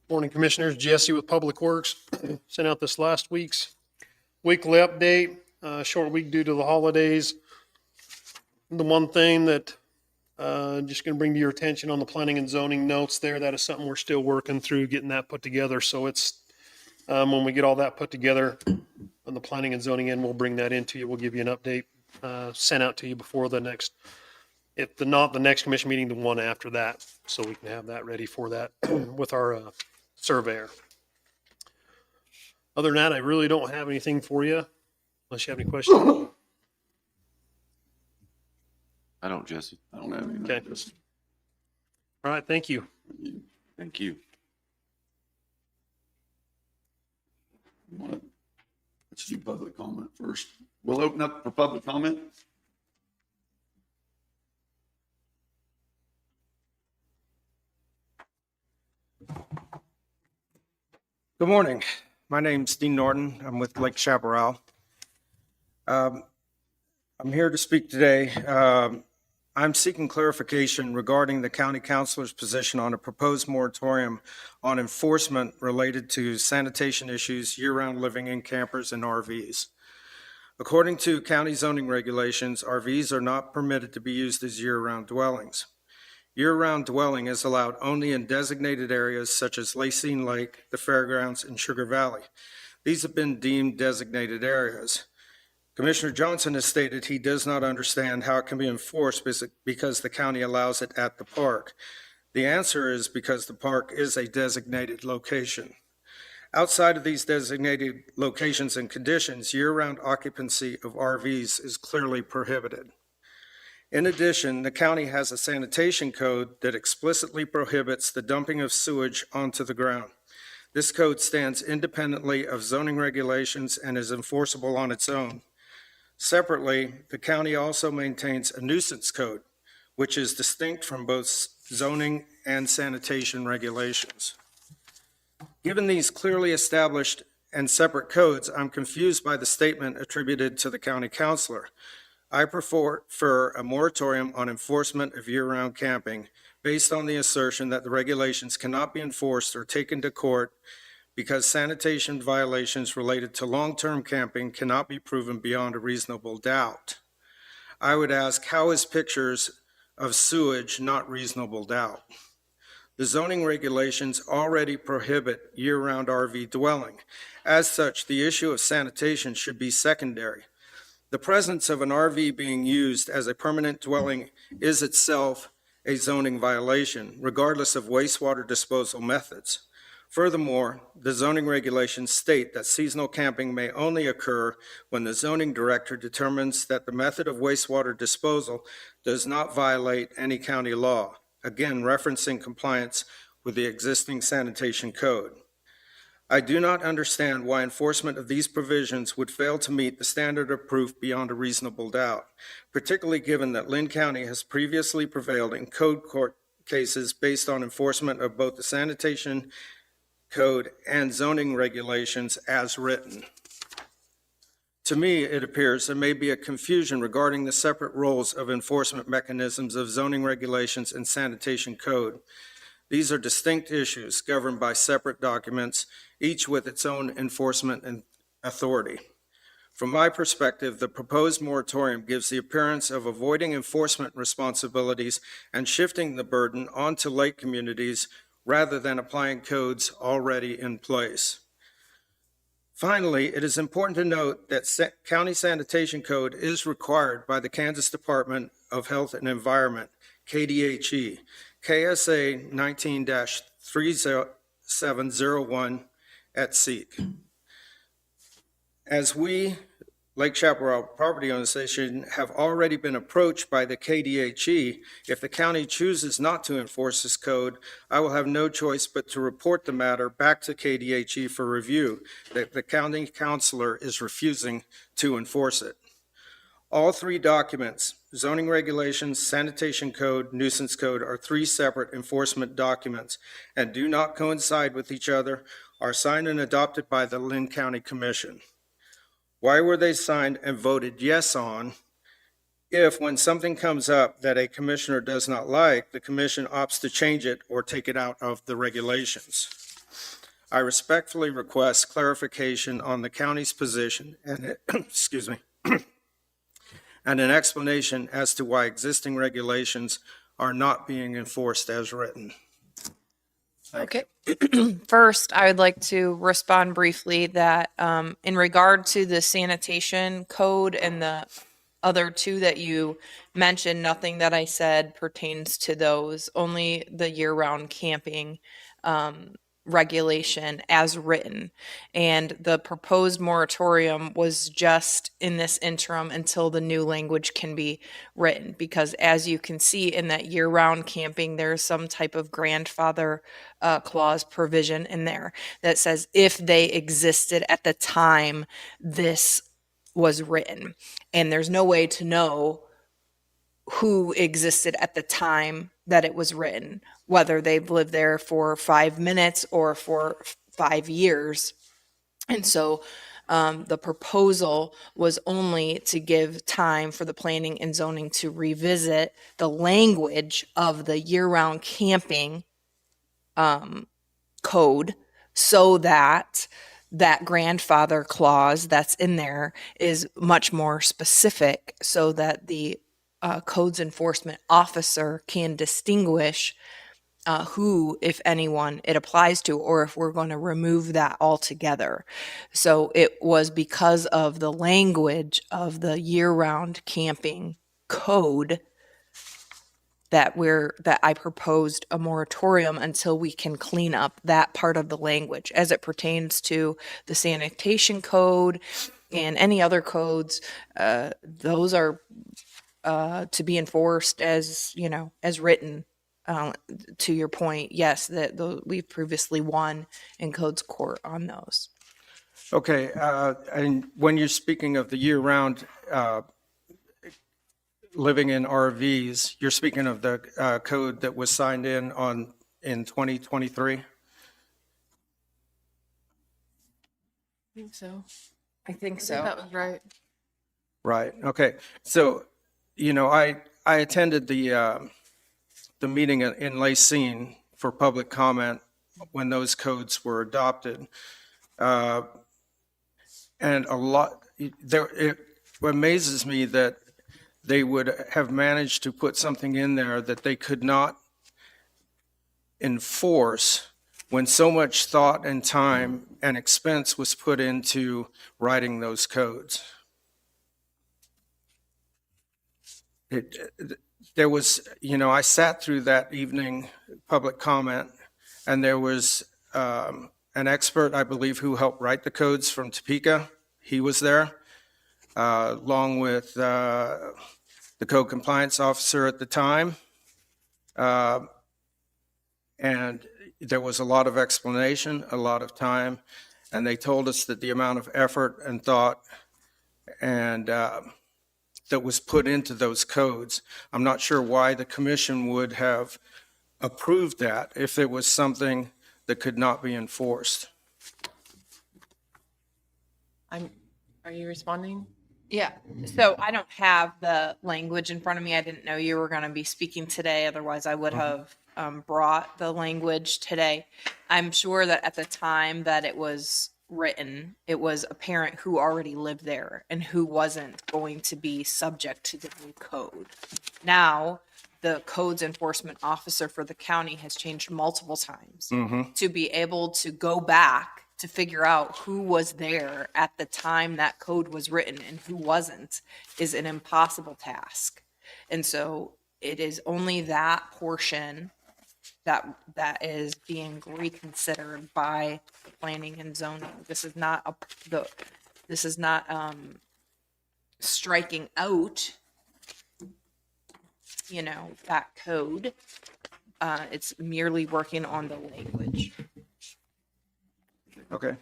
Morning, Commissioners. Jesse with Public Works. Sent out this last week's weekly update. Short week due to the holidays. The one thing that, just going to bring to your attention on the planning and zoning notes there, that is something we're still working through, getting that put together. So it's, when we get all that put together on the planning and zoning end, we'll bring that into you. We'll give you an update, sent out to you before the next, if not the next commission meeting, the one after that. So we can have that ready for that with our surveyor. Other than that, I really don't have anything for you, unless you have any questions. I don't, Jesse. I don't have any. Okay. All right, thank you. Thank you. Let's do public comment first. We'll open up for public comment. Good morning. My name's Dean Norton. I'm with Lake Chaparral. I'm here to speak today. I'm seeking clarification regarding the county councilor's position on a proposed moratorium on enforcement related to sanitation issues, year-round living in campers and RVs. According to county zoning regulations, RVs are not permitted to be used as year-round dwellings. Year-round dwelling is allowed only in designated areas such as Lacine Lake, the fairgrounds, and Sugar Valley. These have been deemed designated areas. Commissioner Johnson has stated he does not understand how it can be enforced because the county allows it at the park. The answer is because the park is a designated location. Outside of these designated locations and conditions, year-round occupancy of RVs is clearly prohibited. In addition, the county has a sanitation code that explicitly prohibits the dumping of sewage onto the ground. This code stands independently of zoning regulations and is enforceable on its own. Separately, the county also maintains a nuisance code, which is distinct from both zoning and sanitation regulations. Given these clearly established and separate codes, I'm confused by the statement attributed to the county councilor. I prefer a moratorium on enforcement of year-round camping based on the assertion that the regulations cannot be enforced or taken to court because sanitation violations related to long-term camping cannot be proven beyond a reasonable doubt. I would ask, how is pictures of sewage not reasonable doubt? The zoning regulations already prohibit year-round RV dwelling. As such, the issue of sanitation should be secondary. The presence of an RV being used as a permanent dwelling is itself a zoning violation, regardless of wastewater disposal methods. Furthermore, the zoning regulations state that seasonal camping may only occur when the zoning director determines that the method of wastewater disposal does not violate any county law, again referencing compliance with the existing sanitation code. I do not understand why enforcement of these provisions would fail to meet the standard of proof beyond a reasonable doubt, particularly given that Linn County has previously prevailed in code court cases based on enforcement of both the sanitation code and zoning regulations as written. To me, it appears there may be a confusion regarding the separate roles of enforcement mechanisms of zoning regulations and sanitation code. These are distinct issues governed by separate documents, each with its own enforcement and authority. From my perspective, the proposed moratorium gives the appearance of avoiding enforcement responsibilities and shifting the burden onto lake communities rather than applying codes already in place. Finally, it is important to note that County Sanitation Code is required by the Kansas Department of Health and Environment, KDHE, KSA 19-3701 at SEEK. As we, Lake Chaparral Property Owners Association, have already been approached by the KDHE, if the county chooses not to enforce this code, I will have no choice but to report the matter back to KDHE for review, that the county councilor is refusing to enforce it. All three documents, zoning regulations, sanitation code, nuisance code, are three separate enforcement documents and do not coincide with each other, are signed and adopted by the Linn County Commission. Why were they signed and voted yes on if, when something comes up that a commissioner does not like, the commission opts to change it or take it out of the regulations? I respectfully request clarification on the county's position and excuse me, and an explanation as to why existing regulations are not being enforced as written. Okay. First, I would like to respond briefly that in regard to the sanitation code and the other two that you mentioned, nothing that I said pertains to those, only the year-round camping regulation as written. And the proposed moratorium was just in this interim until the new language can be written. Because as you can see in that year-round camping, there's some type of grandfather clause provision in there that says if they existed at the time this was written. And there's no way to know who existed at the time that it was written, whether they've lived there for 5 minutes or for 5 years. And so the proposal was only to give time for the planning and zoning to revisit the language of the year-round camping code so that that grandfather clause that's in there is much more specific so that the codes enforcement officer can distinguish who, if anyone, it applies to, or if we're going to remove that altogether. So it was because of the language of the year-round camping code that I proposed a moratorium until we can clean up that part of the language as it pertains to the sanitation code and any other codes. Those are to be enforced as, as written. To your point, yes, we've previously won in codes court on those. Okay, and when you're speaking of the year-round living in RVs, you're speaking of the code that was signed in 2023? I think so. That was right. Right, okay. So, I attended the meeting in Lacine for public comment when those codes were adopted. And it amazes me that they would have managed to put something in there that they could not enforce when so much thought and time and expense was put into writing those codes. There was, I sat through that evening public comment, and there was an expert, I believe, who helped write the codes from Topeka. He was there, along with the code compliance officer at the time. And there was a lot of explanation, a lot of time, and they told us that the amount of effort and thought and that was put into those codes, I'm not sure why the commission would have approved that if it was something that could not be enforced. Are you responding? Yeah. So I don't have the language in front of me. I didn't know you were going to be speaking today. Otherwise, I would have brought the language today. I'm sure that at the time that it was written, it was apparent who already lived there and who wasn't going to be subject to the new code. Now, the codes enforcement officer for the county has changed multiple times to be able to go back to figure out who was there at the time that code was written and who wasn't is an impossible task. And so it is only that portion that is being reconsidered by the planning and zoning. This is not striking out, that code. It's merely working on the language. Okay.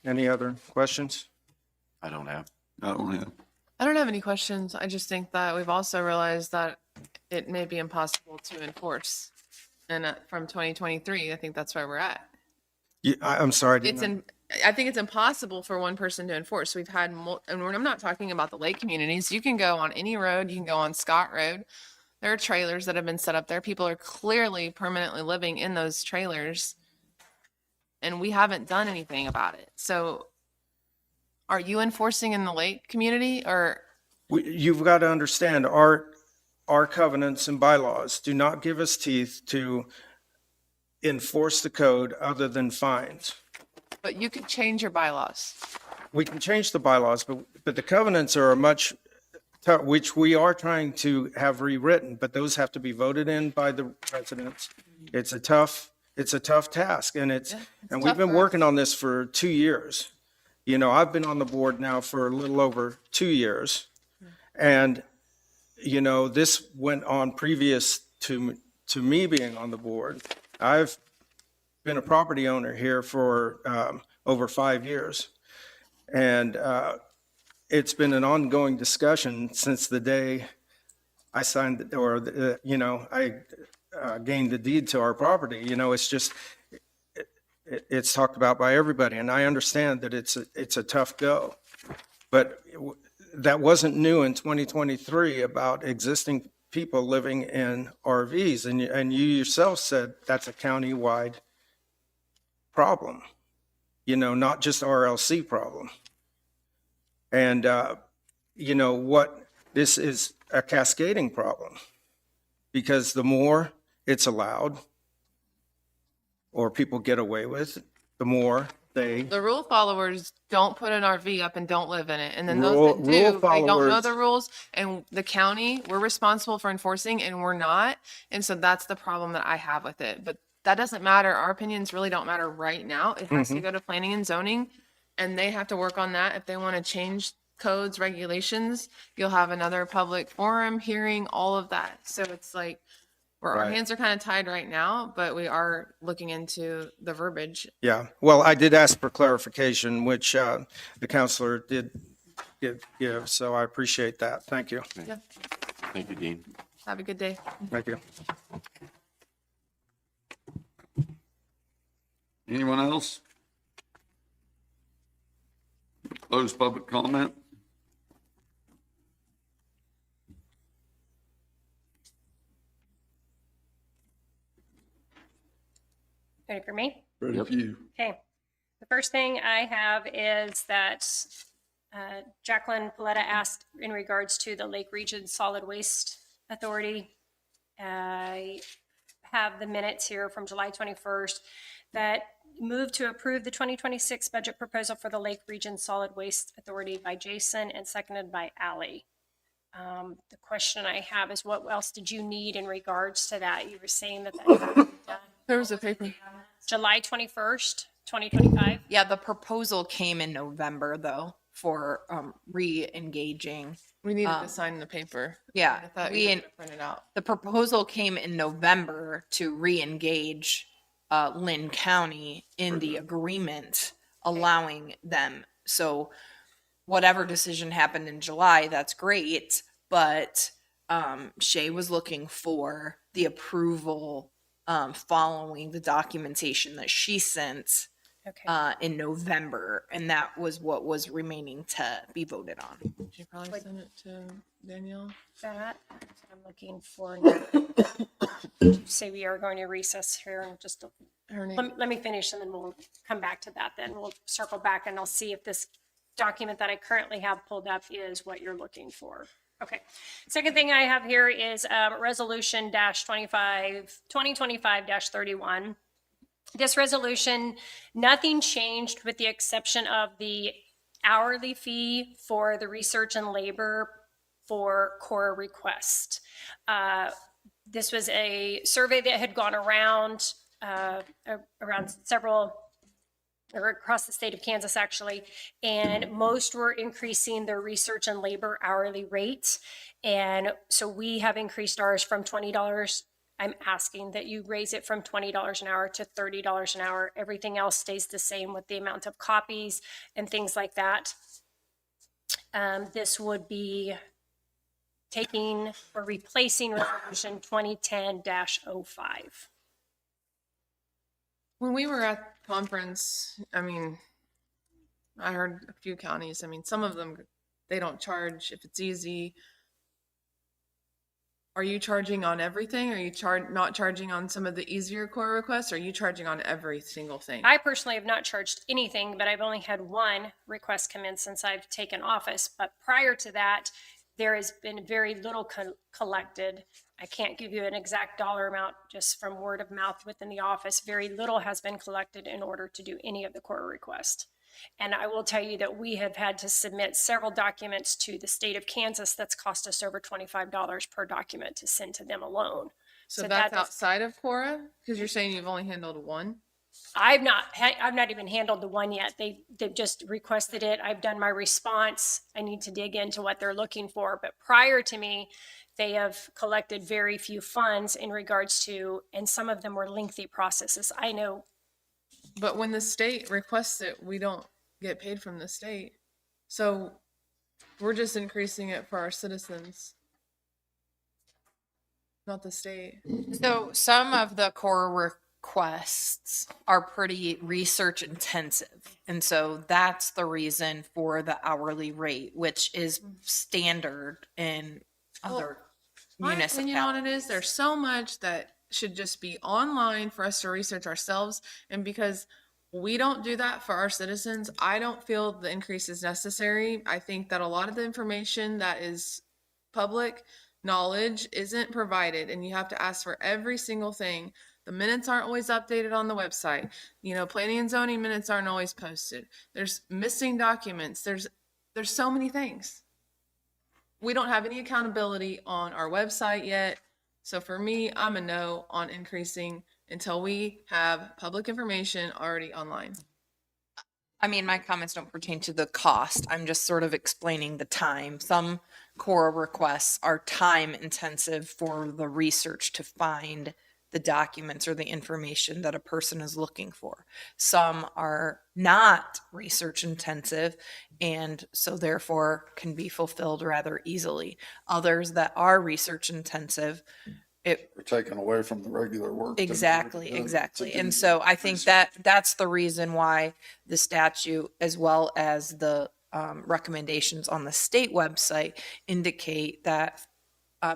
Any other questions? I don't have. I don't have. I don't have any questions. I just think that we've also realized that it may be impossible to enforce. And from 2023, I think that's where we're at. Yeah, I'm sorry. I think it's impossible for one person to enforce. We've had, and I'm not talking about the lake communities. You can go on any road. You can go on Scott Road. There are trailers that have been set up there. People are clearly permanently living in those trailers, and we haven't done anything about it. So are you enforcing in the lake community, or You've got to understand, our covenants and bylaws do not give us teeth to enforce the code other than fines. But you could change your bylaws. We can change the bylaws, but the covenants are which we are trying to have rewritten, but those have to be voted in by the residents. It's a tough task, and it's we've tough been for working on this for 2 years. You know, I've been on the board now for a little over 2 years. And, you know, this went on previous to me being on the board. I've been a property owner here for over 5 years. And it's been an ongoing discussion since the day I signed, I gained the deed to our property. You know, it's just, it's talked about by everybody. And I understand that it's a tough go. But that wasn't new in 2023 about existing people living in RVs. And you yourself said that's a county-wide problem, you know, not just RLC problem. And, you know, this is a cascading problem, because the more it's allowed or people get away with, the more The rule followers don't put an RV up and don't live in it. And then Rule- those that do, rule they don't know followers- the rules. And the county, we're responsible for enforcing and we're not. And so that's the problem that I have with it. But that doesn't matter. Our opinions really don't matter right now. It has to go to planning and zoning, and they have to work on that. If they want to change codes, regulations, you'll have another public forum, hearing, all of that. So it's like, our Right. hands are kind of tied right now, but we are looking into the verbiage. Yeah, well, I did ask for clarification, which the counselor did give, so I appreciate that. Thank you. Yeah. Thank you, Dean. Have a good day. Thank you. Anyone else? Close public comment. Ready for me? Ready for you. Okay. The first thing I have is that Jacqueline Paletta asked in regards to the Lake Region Solid Waste Authority. I have the minutes here from July 21st that moved to approve the 2026 budget proposal for the Lake Region Solid Waste Authority by Jason and seconded by Ally. The question I have is, what else did you need in regards to that? You were saying that that done There was a paper. July 21st, 2025. Yeah, the proposal came in November though for re-engaging. We needed to sign the paper. Yeah, I thought we you could print it out. the proposal came in November to re-engage Linn County in the agreement, allowing them. So whatever decision happened in July, that's great, but Shay was looking for the approval following the documentation that she sent Okay. in November, and that was what was remaining to be voted on. She probably sent it to Danielle. That I'm looking for now. Say we are going to recess here and just Her name. let me finish and then we'll come back to that. Then we'll circle back and I'll see if this document that I currently have pulled up is what you're looking for. Okay. Second thing I have here is resolution -25 2025-31. This resolution, nothing changed with the exception of the hourly fee for the research and labor for core request. This was a survey that had gone around several, or across the state of Kansas actually, and most were increasing their research and labor hourly rates. And so we have increased ours from $20. I'm asking that you raise it from $20 an hour to $30 an hour. Everything else stays the same with the amount of copies and things like that. This would be taking or replacing resolution 2010-05. When we were at conference, I mean, I heard a few counties, I mean, some of them, they don't charge if it's easy. Are you charging on everything? Are you not charging on some of the easier core requests? Or are you charging on every single thing? I personally have not charged anything, but I've only had one request come in since I've taken office. But prior to that, there has been very little collected. I can't give you an exact dollar amount just from word of mouth within the office. Very little has been collected in order to do any of the core requests. And I will tell you that we have had to submit several documents to the state of Kansas that's cost us over $25 per document to send to them alone. So So that's that's- outside of Cora? Because you're saying you've only handled one? I've not even handled the one yet. They've just requested it. I've done my response. I need to dig into what they're looking for. But prior to me, they have collected very few funds in regards to, and some of them were lengthy processes. I know. But when the state requests it, we don't get paid from the state. So we're just increasing it for our citizens, not the state. So some of the core requests are pretty research intensive. And so that's the reason for the hourly rate, which is standard in other My opinion on it municipalities. is there's so much that should just be online for us to research ourselves. And because we don't do that for our citizens, I don't feel the increase is necessary. I think that a lot of the information that is public knowledge isn't provided, and you have to ask for every single thing. The minutes aren't always updated on the website. You know, planning and zoning minutes aren't always posted. There's missing documents. There's so many things. We don't have any accountability on our website yet. So for me, I'm a no on increasing until we have public information already online. I mean, my comments don't pertain to the cost. I'm just sort of explaining the time. Some core requests are time intensive for the research to find the documents or the information that a person is looking for. Some are not research intensive and so therefore can be fulfilled rather easily. Others that are research intensive, We're taking away from the regular work. that we're exactly, doing exactly. to do And so I think research. that's the reason why the statute, as well as the recommendations on the state website, indicate that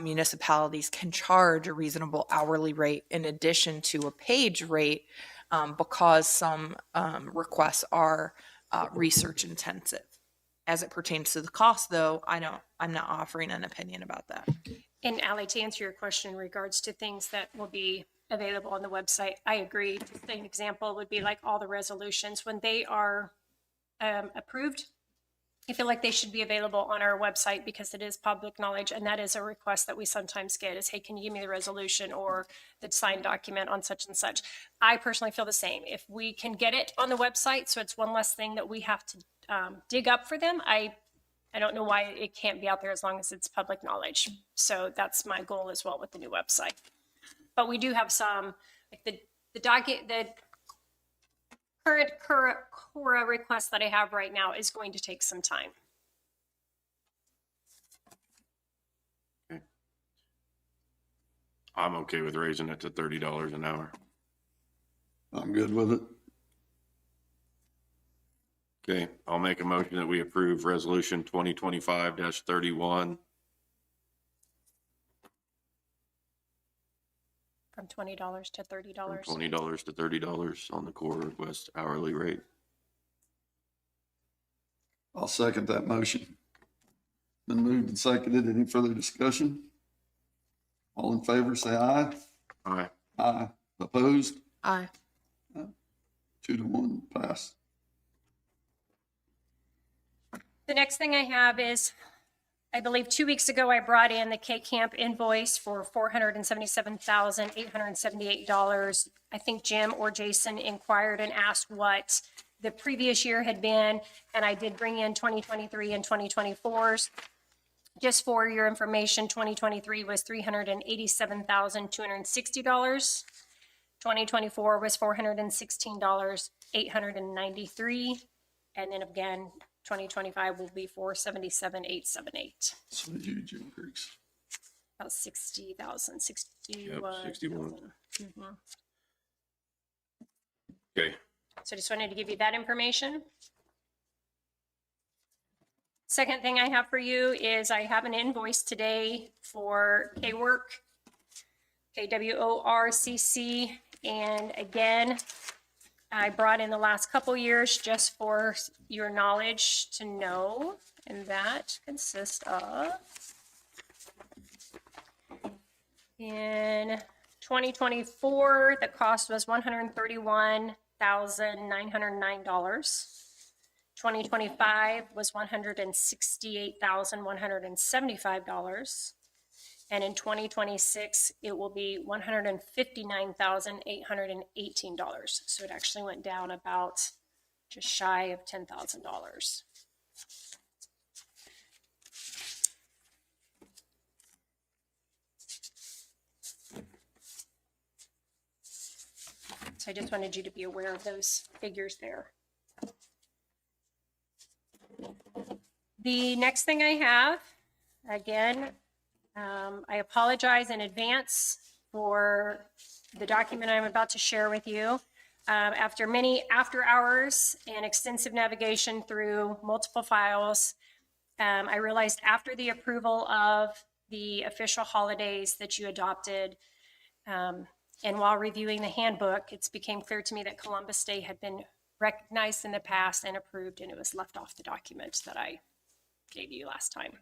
municipalities can charge a reasonable hourly rate in addition to a page rate, because some requests are research intensive. As it pertains to the cost, though, I'm not offering an opinion about that. And Ally, to answer your question in regards to things that will be available on the website, I agree. Just an example would be like all the resolutions, when they are approved, I feel like they should be available on our website because it is public knowledge. And that is a request that we sometimes get is, hey, can you give me the resolution or the signed document on such and such? I personally feel the same. If we can get it on the website, so it's one less thing that we have to dig up for them, I don't know why it can't be out there as long as it's public knowledge. So that's my goal as well with the new website. But we do have some, like the current Cora request that I have right now is going to take some time. I'm okay with raising it to $30 an hour. I'm good with it. Okay, I'll make a motion that we approve resolution 2025-31. From $20 to $30. From $20 to $30 on the core request hourly rate. I'll second that motion. Been moved and seconded. Any further discussion? All in favor, say aye. Aye. Aye. Opposed? Aye. 2-1, pass. The next thing I have is, I believe 2 weeks ago, I brought in the K-Camp invoice for $477,878. I think Jim or Jason inquired and asked what the previous year had been, and I did bring in 2023 and 2024's. Just for your information, 2023 was $387,260. 2024 was $416,893. And then again, 2025 will be $477,878. It's a huge increase. About 60,000, 61. Yep, 61. Mhm. Okay, So just wanted to give you that information. Second thing I have for you is I have an invoice today for K-Work, KWORCC. And again, I brought in the last couple years just for your knowledge to know, and that consists of in 2024, the cost was $131,909. 2025 was $168,175. And in 2026, it will be $159,818. So it actually went down about just shy of $10,000. So I just wanted you to be aware of those figures there. The next thing I have, again, I apologize in advance for the document I'm about to share with you. After many after hours and extensive navigation through multiple files, I realized after the approval of the official holidays that you adopted, and while reviewing the handbook, it's became clear to me that Columbus Day had been recognized in the past and approved, and it was left off the document that I gave you last time.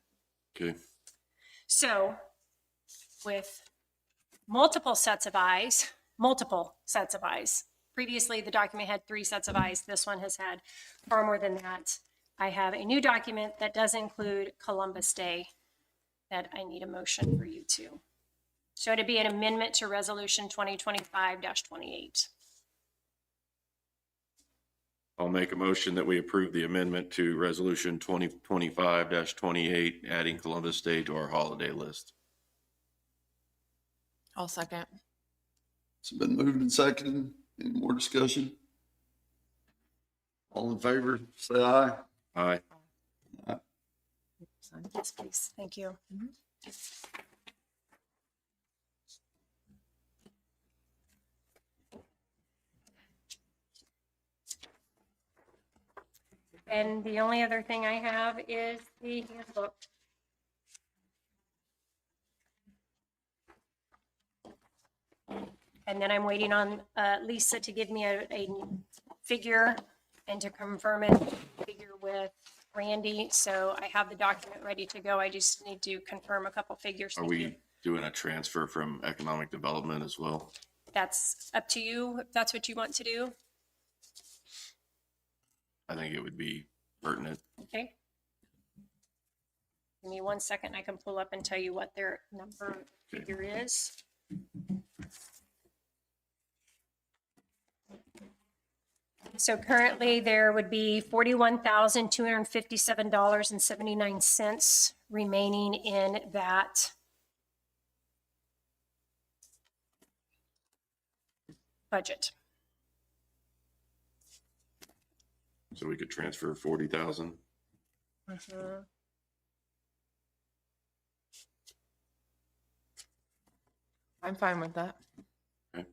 Okay. So with multiple sets of eyes, previously the document had 3 sets of eyes. This one has had far more than that. I have a new document that does include Columbus Day that I need a motion for you to. So it'd be an amendment to Resolution 2025-28. I'll make a motion that we approve the amendment to Resolution 2025-28, adding Columbus Day to our holiday list. I'll second. It's been moved and seconded. Any more discussion? All in favor, say aye. Aye. Yes, please. Thank you. And the only other thing I have is the handbook. And then I'm waiting on Lisa to give me a figure and to confirm it figure with Randy. So I have the document ready to go. I just need to confirm a couple figures. Are we doing a transfer from economic development as well? That's up to you, if that's what you want to do. I think it would be pertinent. Okay. Give me 1 second. I can pull up and tell you what their number figure is. So currently there would be $41,257.79 remaining in that budget. So we could transfer 40,000. I'm fine with that. Okay.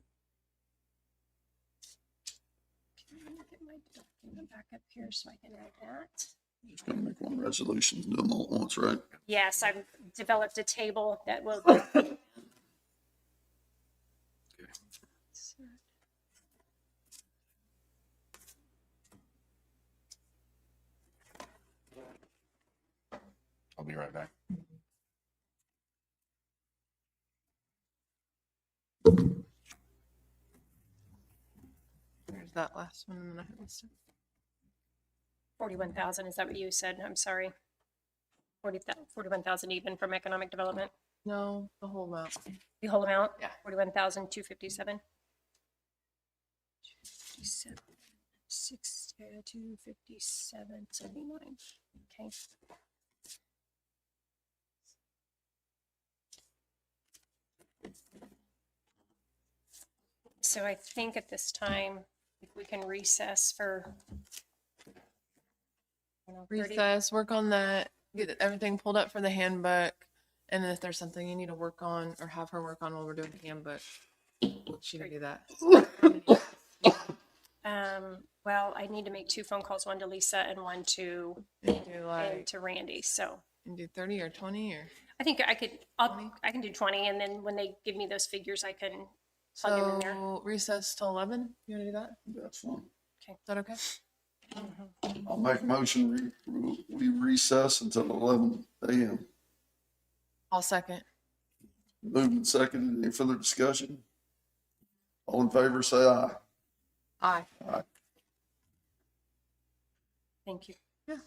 Get my document back up here so I can write that. Just gonna make one resolution, do them all at once, right? Yes, I've developed a table that will. I'll be right back. There's that last one, and then I have this. 41,000, is that what you said? I'm sorry. 41,000 even from economic development. No, the whole amount. The whole amount? Yeah. 41,257. 257.79. Okay. So I think at this time, if we can recess for 30 Recess, work on that, get everything pulled up for the handbook. And then if there's something you need to work on or have her work on while we're doing the handbook, she can do that. Well, I need to make 2 phone calls, one to Lisa and one to And do like, to Randy. So and do 30 or 20 or I think I can do 20, and then when they give me those figures, I can Plug it in there. So recess till 11? You want to do that? That's fine. Is that okay? I'll make a motion, we recess until 11 a.m. I'll second. Moved and seconded. Any further discussion? All in favor, say aye. Aye. Aye. Thank you. Yeah.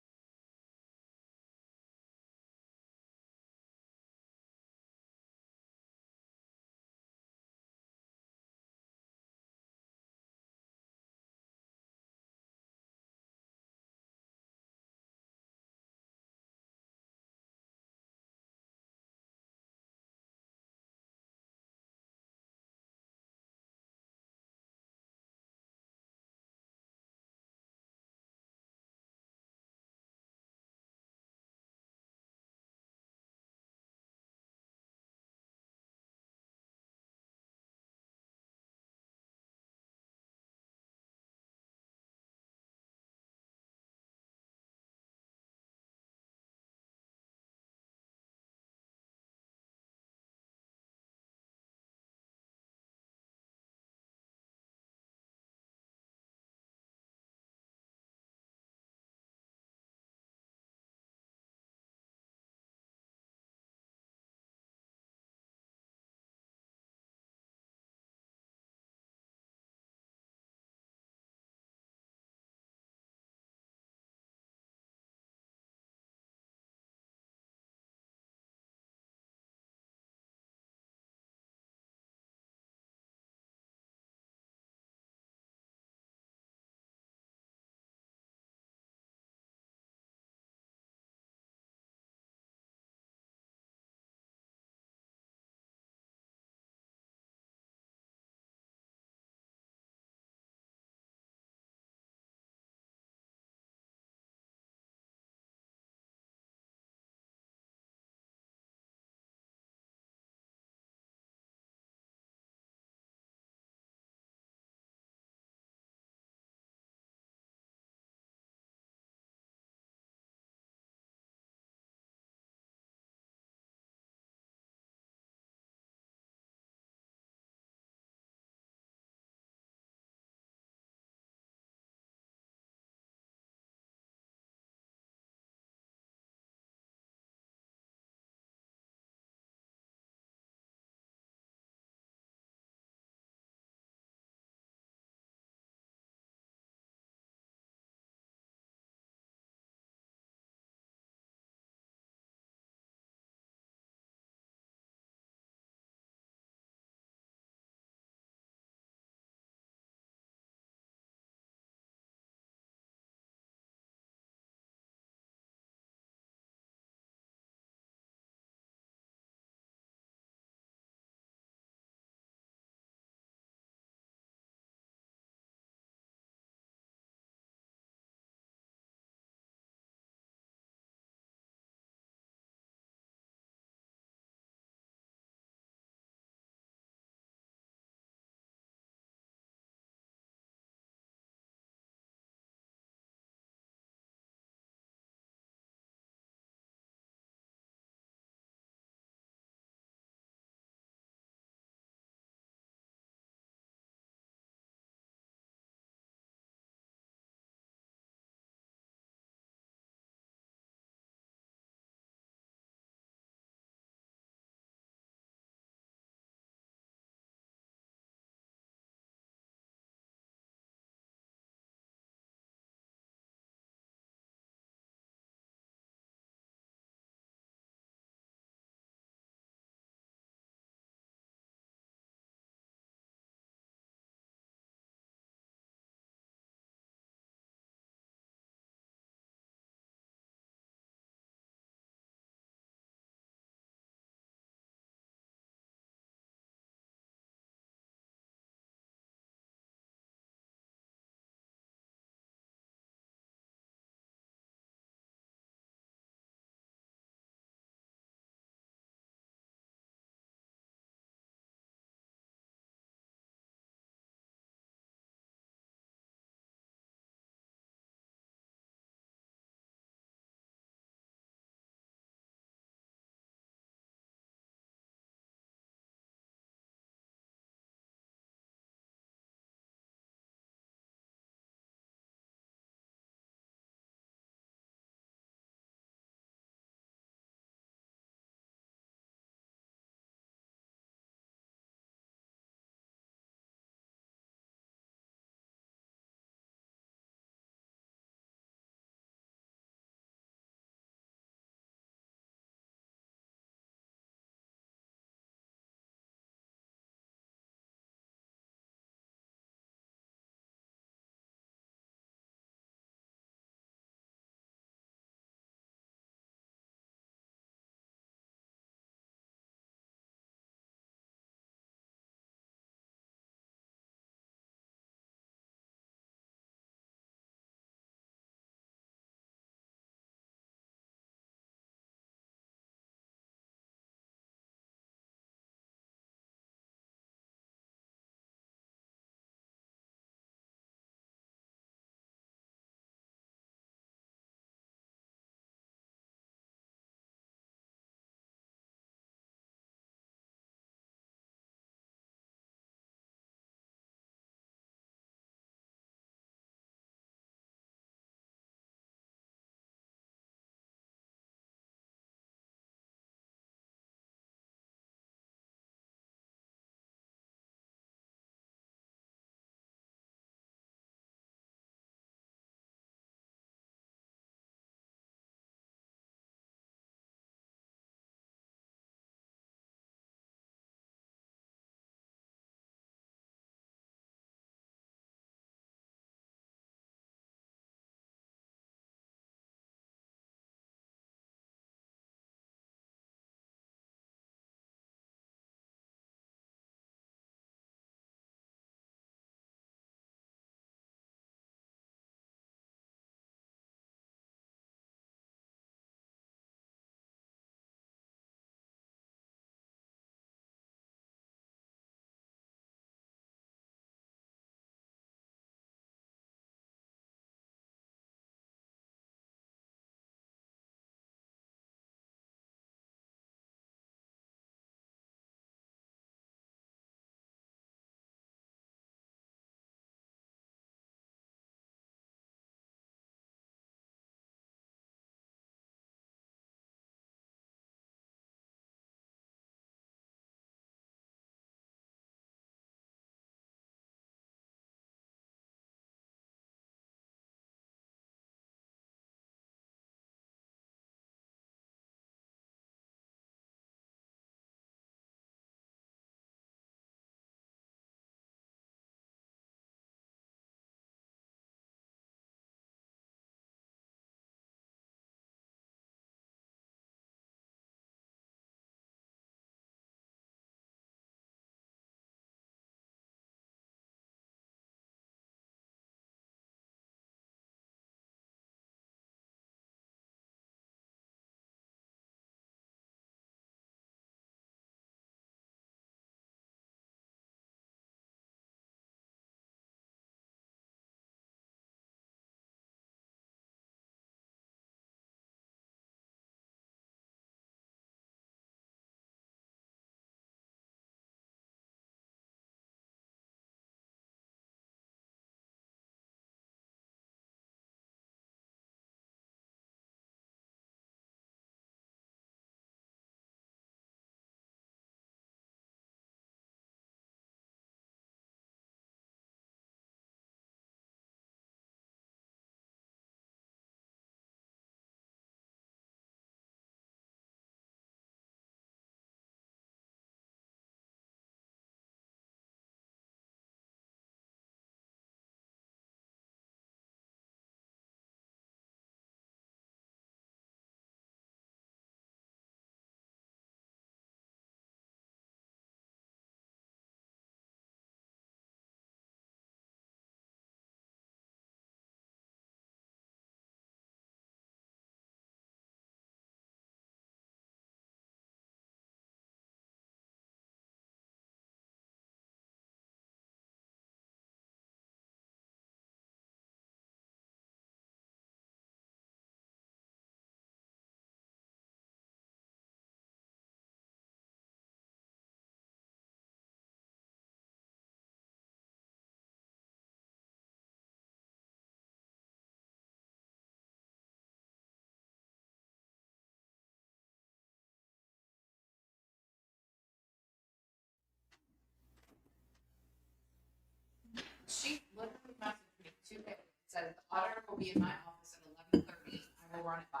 She literally messaged me 2 days, said the auditor will be in my office at 11:30. I will run it by.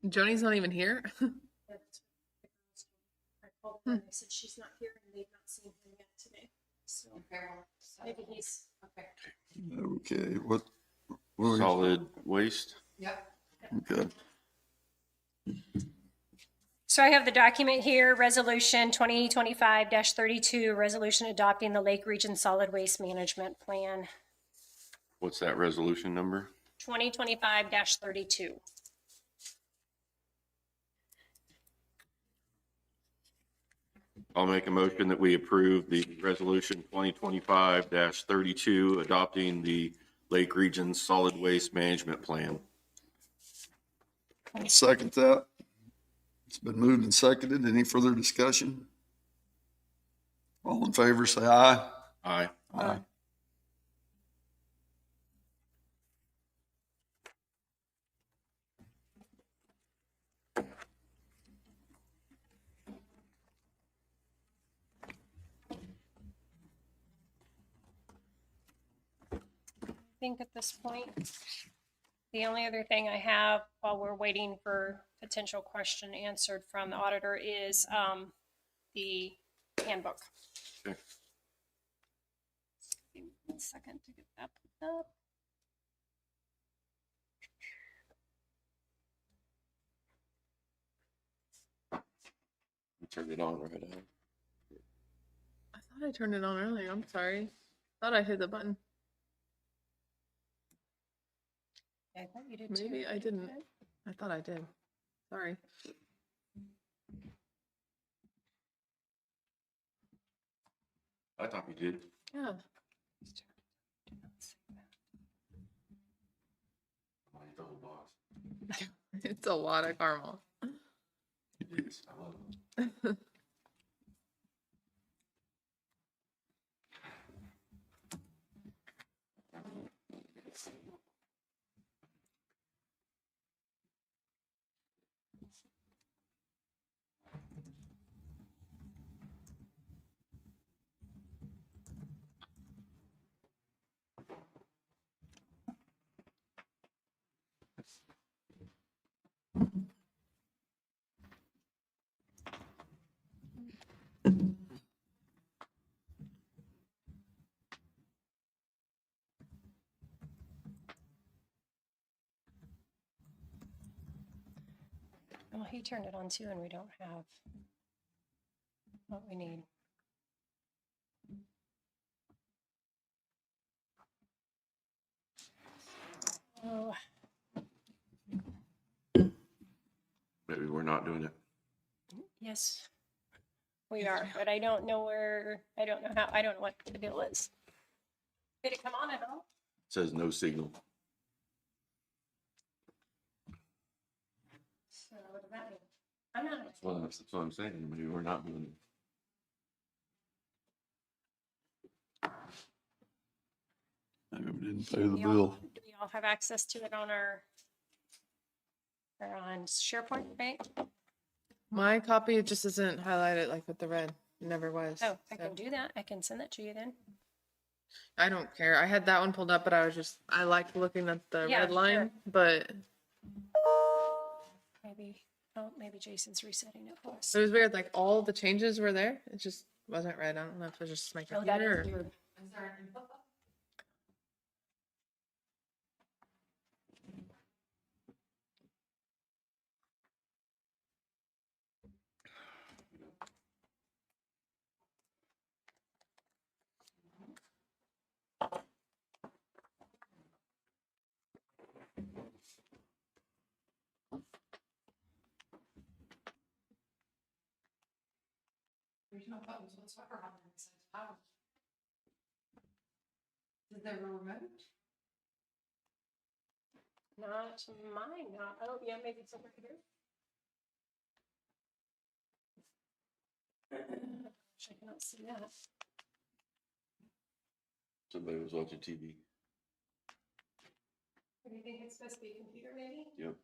Joni's not even here. I called her and I said she's not here and they've not seen him yet today. So maybe he's, okay. Okay, what? are we- Solid waste. Yep. Okay, So I have the document here, Resolution 2025-32, resolution adopting the Lake Region Solid Waste Management Plan, What's that resolution number? 2025-32. I'll make a motion that we approve the resolution 2025-32, adopting the Lake Region Solid Waste Management Plan. I'll second that. It's been moved and seconded. Any further discussion? All in favor, say aye. Aye. Aye. I think at this point, the only other thing I have while we're waiting for potential question answered from the auditor is the handbook. Okay. Give me 1 second to get that put up. You turned it on right now. I thought I turned it on earlier. I'm sorry. Thought I hit the button. I thought you did too. Maybe I didn't. I thought I did. Sorry. I thought you did. Yeah. Double box. It's a lot of caramel. It is. I love it. Well, he turned it on too, and we don't have what we need. Oh, Maybe we're not doing it. yes, we are, but I don't know where, I don't know how, I don't know what the deal is. Did it come on at all? It says no signal. So what does that mean? I'm not. That's what I'm saying. Maybe we're not doing it. Maybe we didn't pay the Do y'all- bill. Do we all have access to it on our, or on SharePoint, right? My copy just isn't highlighted like with the red. It never was. Oh, I so. can do that. I can send that to you then. I don't care. I had that one pulled up, but I liked looking at the Yeah, red line, sure. but Maybe Jason's resetting it for us. it was weird. Like all the changes were there. It just wasn't right. I don't know if it was just my Oh, that computer. is or- weird. There's no buttons whatsoever on there besides power. Is there a remote? Not mine, not, oh, yeah, maybe it's over here. I cannot see that. Somebody was watching TV. Do you think it's supposed to be a computer maybe? Yep.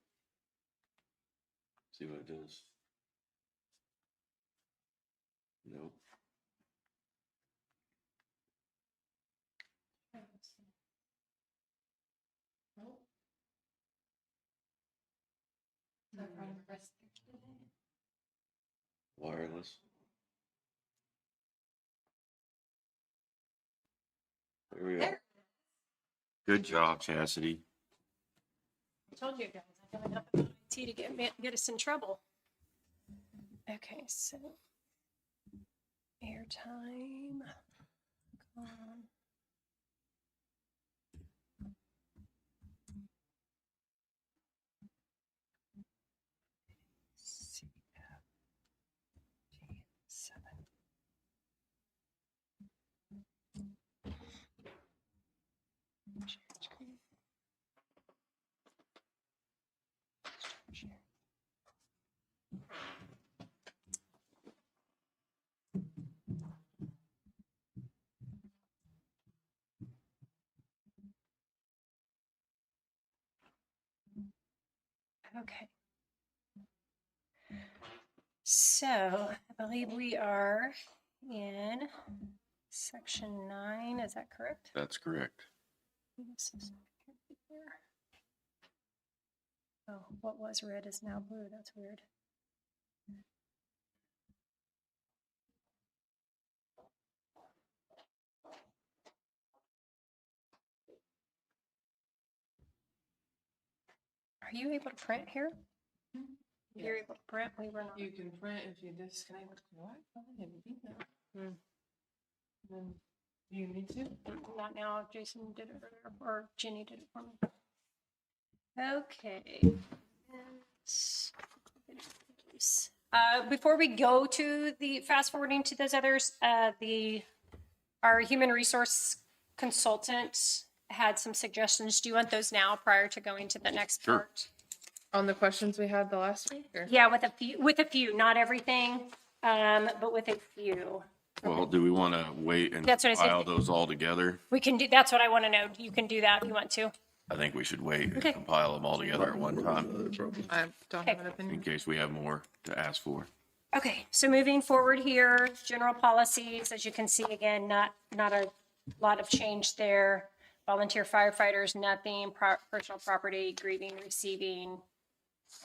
See what it does. Nope. Wireless. There we go. Good job, Chastity. I told you guys, I have enough of IT to get us in trouble. Okay, so airtime. Seven. Okay. So I believe we are in section 9. Is that correct? That's correct. Oh, what was red is now blue. That's weird. Are you able to print here? You're able to print. We were not. You can print if you disconnect your Wi-Fi and do that. Hmm. Then do you need to? Not now. Jason did it earlier, or Jenny did it for me. Okay. Before we go to the fast forwarding to those others, our human resource consultant had some suggestions. Do you want those now prior to going to the next Sure. part? On the questions we had the last week? Or? Yeah, with a few, not everything, but with a few. Well, do we want to wait and That's what I said. file those all together? We can do, that's what I want to know. You can do that if you want to. I think we should wait and Okay. compile them all together at one time I don't have an opinion. in case we have more to ask for. Okay, so moving forward here, general policies, as you can see, again, not a lot of change there. Volunteer firefighters, nothing, personal property, grieving, receiving.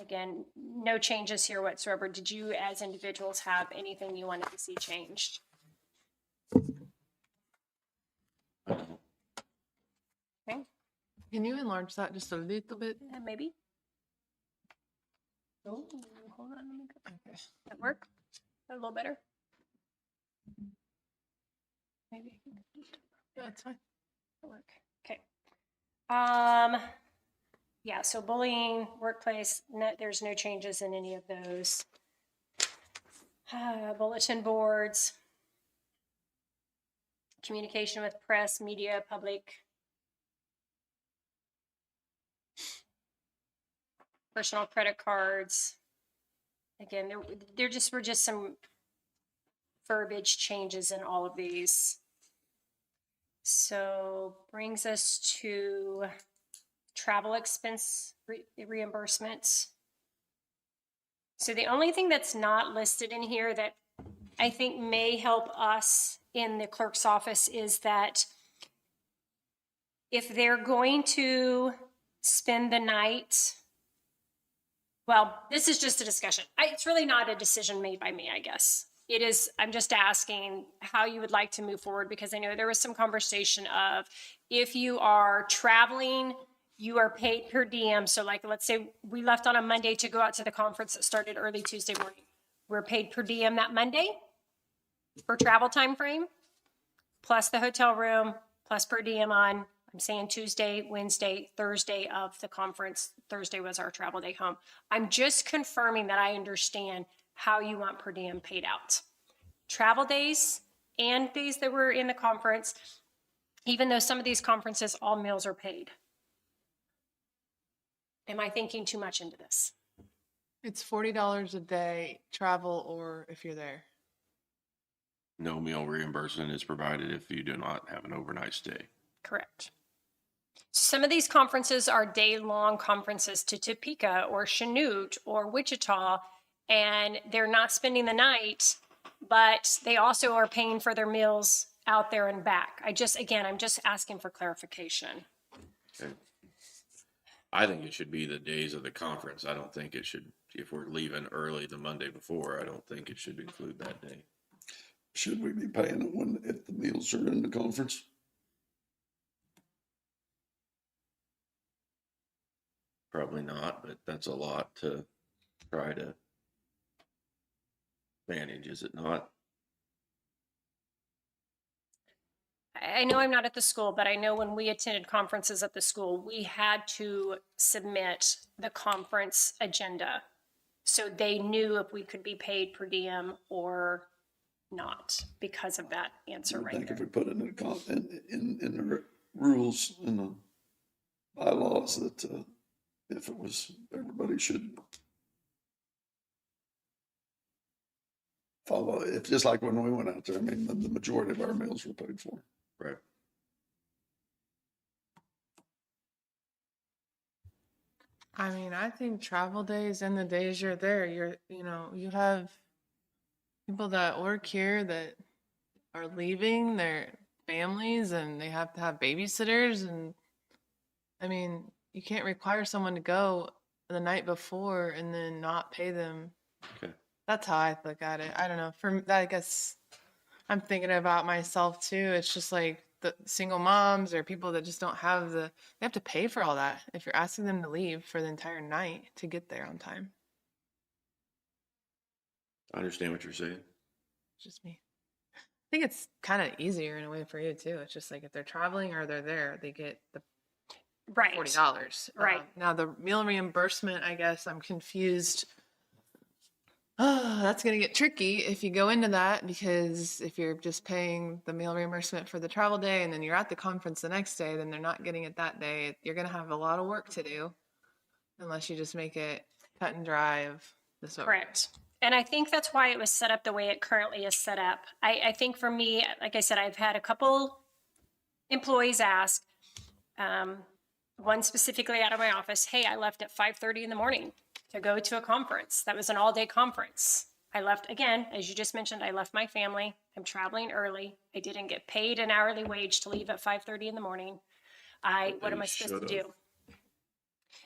Again, no changes here whatsoever. Did you, as individuals, have anything you wanted to see changed? Okay, Can you enlarge that just a little bit? maybe. Oh, hold on, let me go. Okay. That work? A little better? Maybe. Yeah, it's fine. That'll work. Okay. Yeah, so bullying, workplace, there's no changes in any of those. Bulletin boards, communication with press, media, public. Personal credit cards. Again, there just were just some verbiage changes in all of these. So brings us to travel expense reimbursements. So the only thing that's not listed in here that I think may help us in the clerk's office is that if they're going to spend the night, well, this is just a discussion. It's really not a decision made by me, I guess. It is, I'm just asking how you would like to move forward, because I know there was some conversation of if you are traveling, you are paid per diem. So like, let's say we left on a Monday to go out to the conference that started early Tuesday morning. We're paid per diem that Monday for travel time frame, plus the hotel room, plus per diem on, I'm saying Tuesday, Wednesday, Thursday of the conference. Thursday was our travel day home. I'm just confirming that I understand how you want per diem paid out. Travel days and days that were in the conference, even though some of these conferences, all meals are paid. Am I thinking too much into this? It's $40 a day, travel or if you're there. No meal reimbursement is provided if you do not have an overnight stay. Correct. Some of these conferences are day-long conferences to Topeka or Chanute or Wichita, and they're not spending the night, but they also are paying for their meals out there and back. I'm just asking for clarification. Okay. I think it should be the days of the conference. I don't think it should if we're leaving early the Monday before, I don't think it should include that day. Should we be paying it if the meals are in the conference? Probably not, but that's a lot to try to manage, is it not? I know I'm not at the school, but I know when we attended conferences at the school, we had to submit the conference agenda. So they knew if we could be paid per diem or not because of that answer I right think there. if we put it in the rules, in the bylaws, that if it was, everybody should follow it, just like when we went out there. I mean, the majority of our meals were paid for. Right. I mean, I think travel days and the days you're there, you have people that work here that are leaving their families and they have to have babysitters. And I mean, you can't require someone to go the night before and then not pay them. Okay. That's how I look at it. I don't know. For me, I guess I'm thinking about myself too. It's just like the single moms or people that just don't have they have to pay for all that if you're asking them to leave for the entire night to get there on time. I understand what you're saying. It's just me. I think it's kind of easier in a way for you too. It's just like if they're traveling or they're there, they get the Right. $40. Right. Now the meal reimbursement, I guess I'm confused. Oh, that's going to get tricky if you go into that, because if you're just paying the meal reimbursement for the travel day and then you're at the conference the next day, then they're not getting it that day. You're going to have a lot of work to do unless you just make it cut and dry of this. Correct. And I think that's why it was set up the way it currently is set up. I think for me, like I said, I've had a couple employees ask, one specifically out of my office, hey, I left at 5:30 in the morning to go to a conference. That was an all-day conference. I left, again, as you just mentioned, I left my family. I'm traveling early. I didn't get paid an hourly wage to leave at 5:30 in the morning. What am I supposed to do?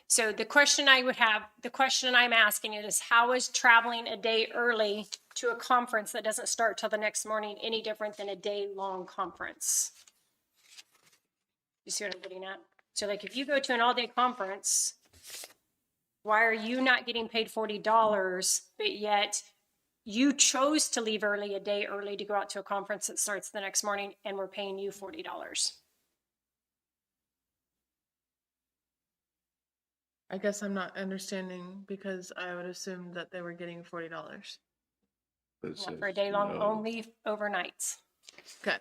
So the question I'm asking is, how is traveling a day early to a conference that doesn't start till the next morning any different than a day-long conference? You see what I'm getting at? So like if you go to an all-day conference, why are you not getting paid $40, but yet you chose to leave early, a day early, to go out to a conference that starts the next morning, and we're paying you $40? I guess I'm not understanding, because I would assume that they were getting $40. Not for a day long, only overnights. Okay.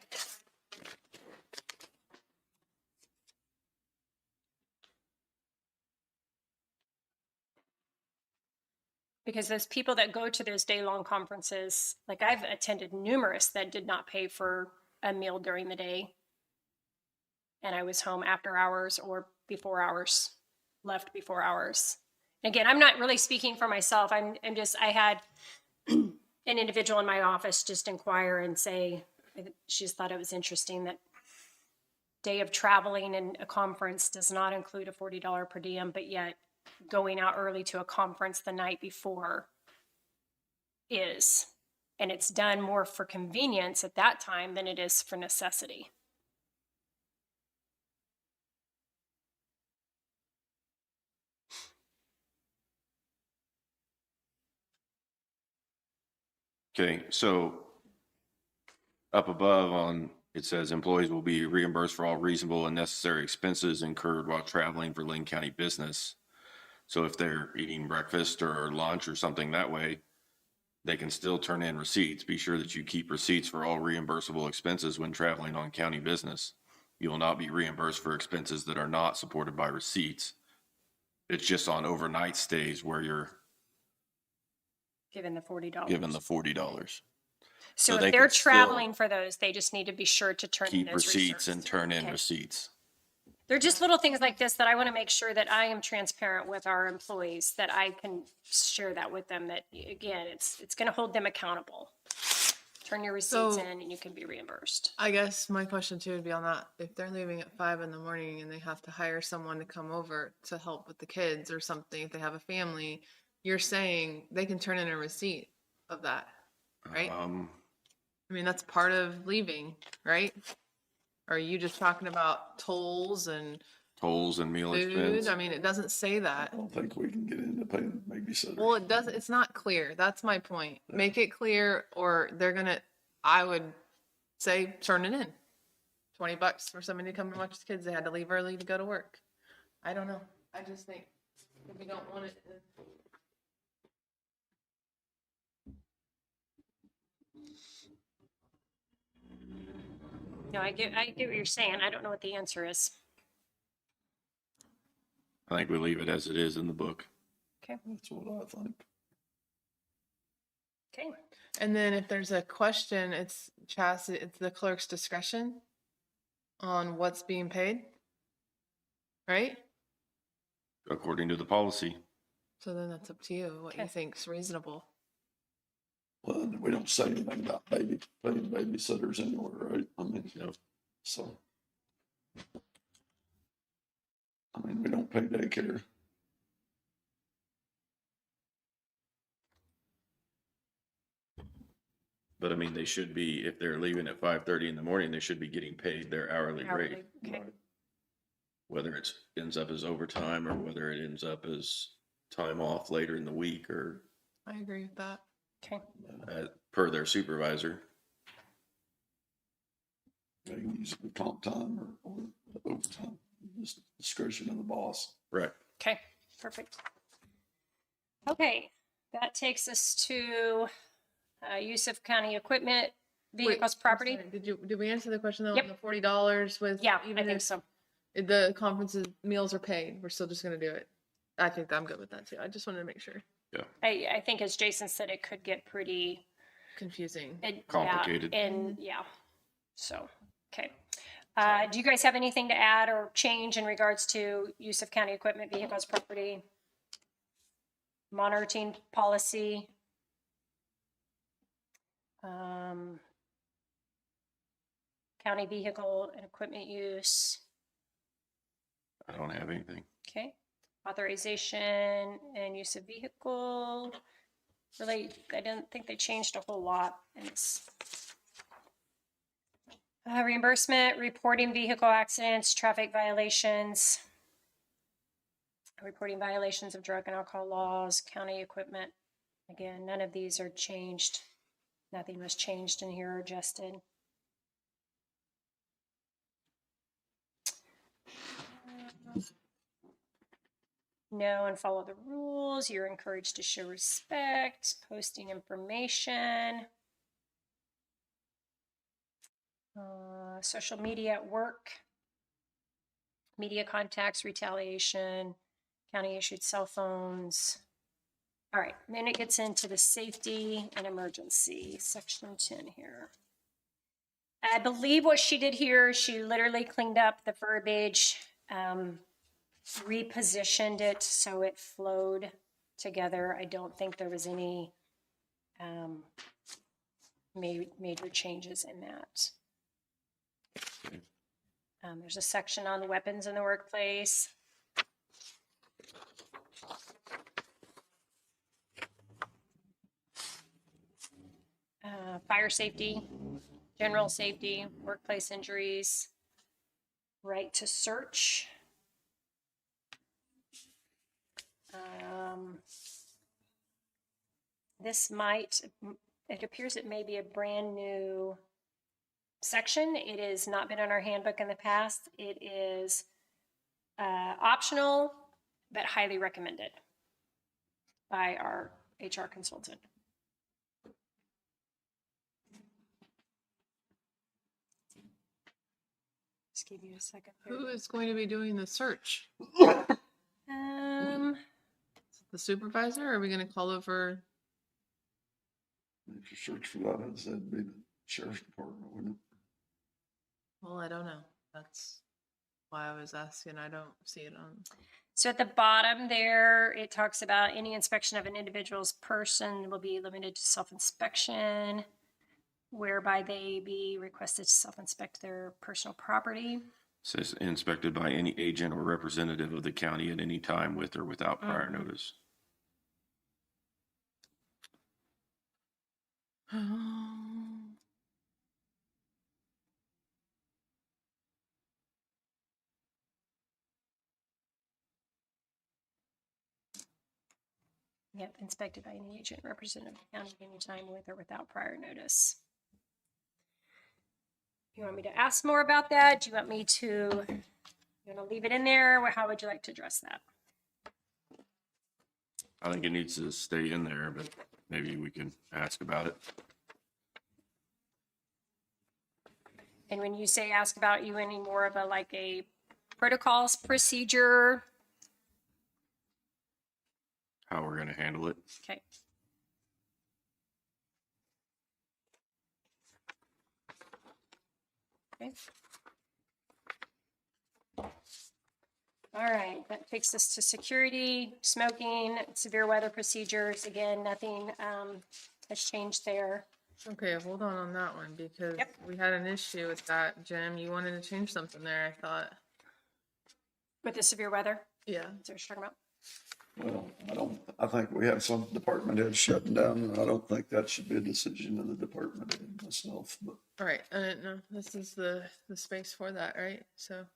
Because those people that go to those day-long conferences, like I've attended numerous that did not pay for a meal during the day. And I was home after hours or before hours, left before hours. Again, I'm not really speaking for myself. I had an individual in my office just inquire and say, she just thought it was interesting that day of traveling in a conference does not include a $40 per diem, but yet going out early to a conference the night before is. And it's done more for convenience at that time than it is for necessity. Okay, so up above it says employees will be reimbursed for all reasonable and necessary expenses incurred while traveling for Linn County business. So if they're eating breakfast or lunch or something that way, they can still turn in receipts. Be sure that you keep receipts for all reimbursable expenses when traveling on county business. You will not be reimbursed for expenses that are not supported by receipts. It's just on overnight stays where you're Given the $40. given the $40. So they if they're can still traveling for those, they just need to be sure to turn in keep those receipts and turn in Okay. receipts. They're just little things like this that I want to make sure that I am transparent with our employees, that I can share that with them, that again, it's going to hold them accountable. Turn your receipts So- in and you can be reimbursed. I guess my question too would be on that. If they're leaving at 5 in the morning and they have to hire someone to come over to help with the kids or something, if they have a family, you're saying they can turn in a receipt of that, right? I mean, that's part of leaving, right? Or are you just talking about tolls and Tolls and meal food? expense. I mean, it doesn't say that. I don't think we can get into paying babysitters. Well, it doesn't, it's not clear. That's my point. Make it clear or they're gonna, I would say, turn it in. $20 for somebody to come and watch the kids. They had to leave early to go to work. I don't know. I just think if we don't want it. No, I get what you're saying. I don't know what the answer is. I think we leave it as it is in the book. Okay. That's what I think. Okay. And then if there's a question, it's the clerk's discretion on what's being paid, right? According to the policy. So then that's up to you, what you Okay. think's reasonable. Well, we don't say anything about paying babysitters anywhere, right? I mean, No. so. I mean, we don't pay daycare. But I mean, they should be, if they're leaving at 5:30 in the morning, they should be getting paid their hourly rate. Okay. Whether it ends up as overtime or whether it ends up as time off later in the week or I agree with that. Okay. per their supervisor. They can use it for comp time or overtime, just discretion of the boss. Right. Okay. Perfect. Okay. That takes us to use of county equipment, vehicles, Wait, I'm property. sorry, did we answer the question though? Yep. On the $40 with? Yeah, I even think if so. The conferences, meals are paid, we're still just gonna do it. I think I'm good with that too. I just wanted to make sure. I think as Jason said, it could get pretty Confusing. Complicated. Yeah, and yeah. So, okay. Do you guys have anything to add or change in regards to use of county equipment, vehicles, property? Monitoring policy? County vehicle and equipment use? I don't have anything. Okay. Authorization and use of vehicle. Really, I didn't think they changed a whole lot in this. Reimbursement, reporting vehicle accidents, traffic violations, reporting violations of drug and alcohol laws, county equipment. Again, none of these are changed. Nothing was changed in here or adjusted. Know and follow the rules. You're encouraged to show respect, posting information. Social media at work. Media contacts, retaliation, county issued cell phones. All right, then it gets into the safety and emergency, section 10 here. I believe what she did here, she literally cleaned up the verbiage, repositioned it so it flowed together. I don't think there was any major changes in that. There's a section on weapons in the workplace. Fire safety, general safety, workplace injuries, right to search. This it appears it may be a brand new section. It has not been in our handbook in the past. It is optional, but highly recommended by our HR consultant. Just give you a second here. Who is going to be doing the search? The supervisor, or are we gonna call over? If you search for that, I'd say it'd be the sheriff's department, wouldn't it? Well, I don't know. That's why I was asking. I don't see it on. So at the bottom there, it talks about any inspection of an individual's person will be limited to self-inspection, whereby they be requested to self-inspect their personal property. Says inspected by any agent or representative of the county at any time with or without prior notice. Yep, inspected by any agent representative of the county at any time with or without prior notice. You want me to ask more about that? Do you want me to, you want to leave it in there? How would you like to address that? I think it needs to stay in there, but maybe we can ask about it. And when you say ask about, you any more of a like a protocols procedure? How we're gonna handle it. Okay. Okay. All right, that takes us to security, smoking, severe weather procedures. Again, nothing has changed there. Okay, hold on that one because Yep. we had an issue with that, Jim. You wanted to change something there, I thought. With the severe weather, Yeah. is that what you're talking about? Well, I think we have some department heads shutting down, and I don't think that should be a decision of the department head myself, but All right, I didn't know. This is the space for that, right? So,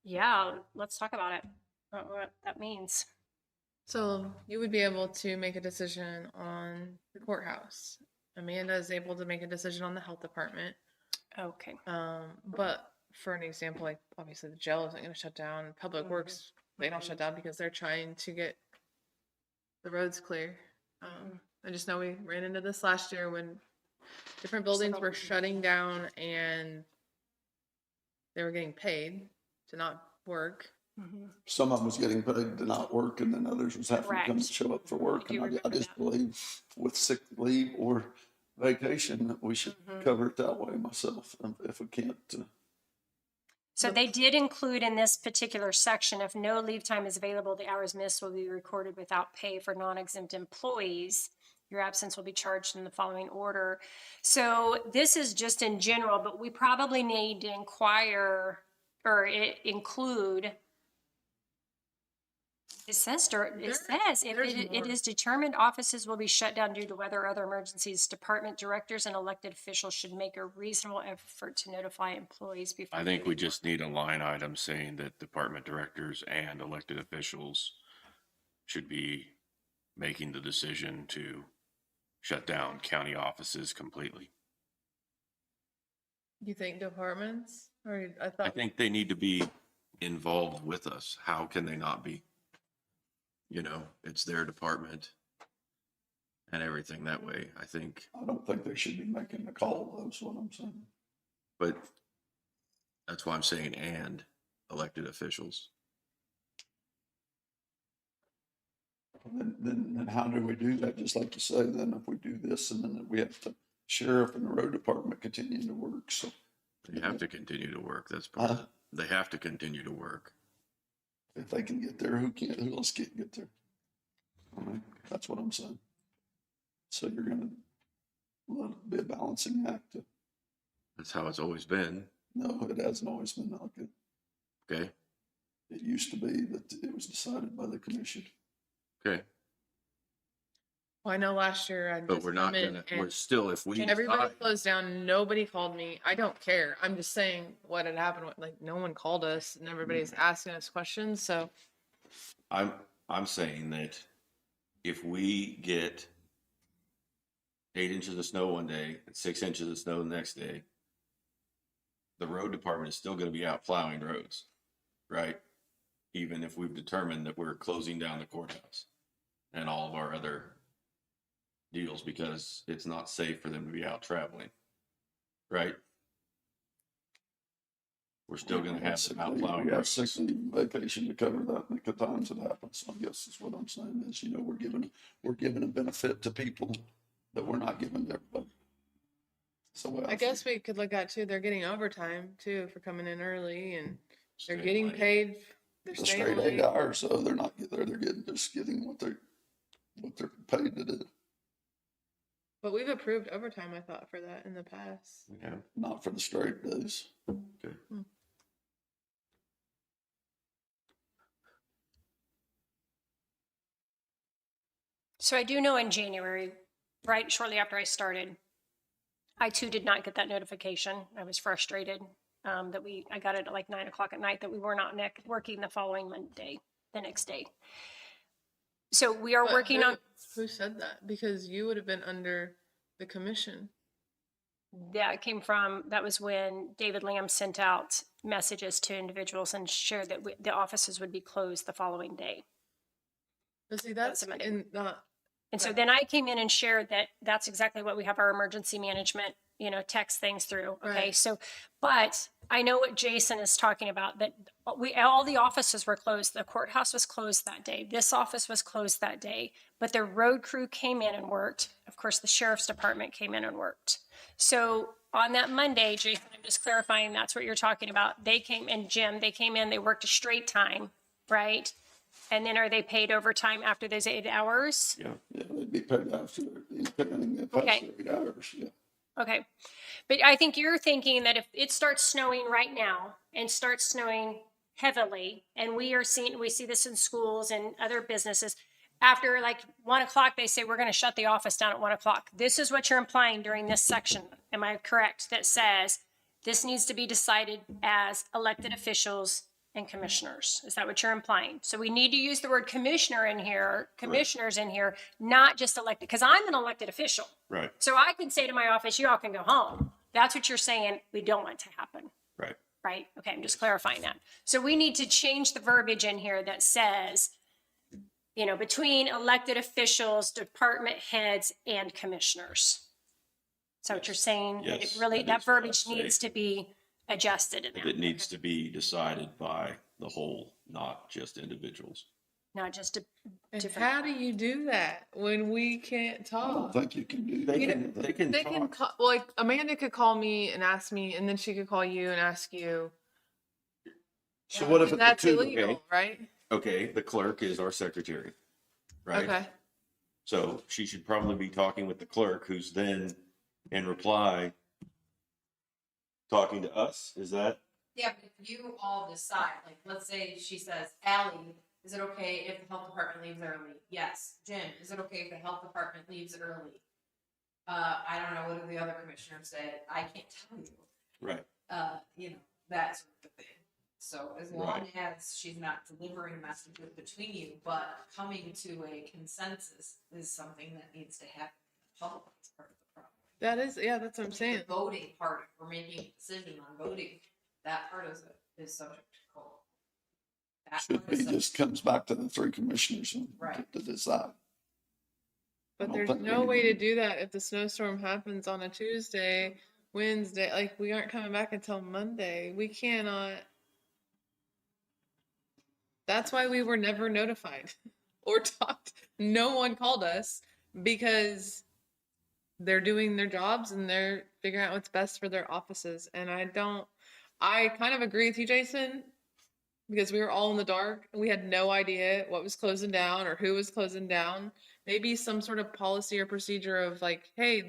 Yeah, let's talk about it. What that means. so you would be able to make a decision on the courthouse. Amanda is able to make a decision on the health department. Okay. But for an example, like obviously the jail isn't going to shut down. Public Works, they don't shut down because they're trying to get the roads clear. I just know we ran into this last year when different buildings were shutting down and they were getting paid to not work. some of them was getting paid to not work, and then others was having to come and Correct. show up for work. I do And I remember just that. believe with sick leave or vacation, that we should cover it that way myself, if we can't. So they did include in this particular section, if no leave time is available, the hours missed will be recorded without pay for non-exempt employees. Your absence will be charged in the following order. So this is just in general, but we probably need to inquire or include. It says, if there's it more. is determined offices will be shut down due to weather or other emergencies, department directors and elected officials should make a reasonable effort to notify employees before. I think we just need a line item saying that department directors and elected officials should be making the decision to shut down county offices completely. You think departments? Or I I thought think they need to be involved with us. How can they not be? You know, it's their department and everything that way. I think, I don't think they should be making the call, that's what I'm saying. but that's why I'm saying and elected officials. Then how do we do that? Just like you say, then if we do this, and then we have the sheriff and the road department continuing to work, so. They have to continue to work. That's part of it. They have to continue to work. If they can get there, who can't, who else can't get there? I mean, that's what I'm saying. So you're gonna let it be a balancing act. That's how it's always been. No, it hasn't always been like it. Okay. It used to be that it was decided by the commission. Okay. well, I know last year I But just we're not come in gonna, and we're still, if we everybody decide, closed down. Nobody called me. I don't care. I'm just saying what had happened. Like no one called us, and everybody's asking us questions. So I'm saying that if we get 8 inches of snow one day and 6 inches of snow the next day, the road department is still gonna be out plowing roads, right? Even if we've determined that we're closing down the courthouse and all of our other deals because it's not safe for them to be out traveling, right? We're still gonna have them out plowing We have roads. 6 leave vacation to cover that, and the times it happens. So I guess is what I'm saying is, you know, we're giving a benefit to people that we're not giving to everybody. So I guess we could look at too. They're getting overtime too for coming in early, and they're Staying getting late. paid. They're the staying straight late. 8 hours, so they're not, they're getting, just getting what they're paid to do, But we've approved overtime, I thought, for that in the past. Yeah. not for the straight days. Okay. So I do know in January, right shortly after I started, I too did not get that notification. I was frustrated that I got it at like 9 o'clock at night that we were not working the following Monday, the next day. So we are But working on, Who said that? Because you would have been under the commission. that was when David Lamb sent out messages to individuals and shared that the offices would be closed the following day. But see, That's that's a Monday. in not. And so then I came in and shared that that's exactly what we have our emergency management, text things through. Okay. Right. So, but I know what Jason is talking about, that all the offices were closed. The courthouse was closed that day. This office was closed that day, but the road crew came in and worked. Of course, the sheriff's department came in and worked. So on that Monday, Jason, I'm just clarifying, that's what you're talking about. They came in, Jim, they came in, they worked a straight time, right? And then are they paid overtime after those 8 hours? Yeah, they'd be paid after, depending if Okay. that's 8 hours, yeah. Okay. But I think you're thinking that if it starts snowing right now and starts snowing heavily, and we see this in schools and other businesses, after like 1 o'clock, they say, we're going to shut the office down at 1 o'clock. This is what you're implying during this section. Am I correct? That says this needs to be decided as elected officials and commissioners. Is that what you're implying? So we need to use the word commissioner in here, commissioners in here, not just elected, because I'm an elected official. Right, So I can say to my office, you all can go home. That's what you're saying we don't want to happen, right. right? Okay, I'm just clarifying that. So we need to change the verbiage in here that says, between elected officials, department heads, and commissioners. Is that what you're saying? Yes, It really, that that is what I'd verbiage say. needs to be adjusted in But there. it needs to be decided by the whole, not just individuals. Not just And different. how do you do that when we can't I don't talk? think you can do They that. can, they can They can talk. call, well, like Amanda could call me and ask me, and then she could call you and ask you. So what if it's a That's two? illegal, okay. right? Okay, the clerk is our secretary, right? Okay. So she should probably be talking with the clerk, who's then in reply talking to us. Is that? Yeah, but if you all decide, like, let's say she says, Ally, is it okay if the health department leaves early? Yes. Jim, is it okay if the health department leaves early? I don't know, what do the other commissioners say? I can't tell you. Right. That sort of thing. So as long Right. as she's not delivering messages between you, but coming to a consensus is something that needs to happen. Public is part of the problem. That is, yeah, that's what I'm saying. The voting part, if we're making a decision on voting, that part is subject to code. That Should part is be, subject- just comes back to the three commissioners Right. to decide. But I don't there's think no we- way to do that if the snowstorm happens on a Tuesday, Wednesday. Like, we aren't coming back until Monday. We cannot. That's why we were never notified or talked. No one called us because they're doing their jobs and they're figuring out what's best for their offices. And I kind of agree with you, Jason, because we were all in the dark and we had no idea what was closing down or who was closing down. Maybe some sort of policy or procedure of like, hey,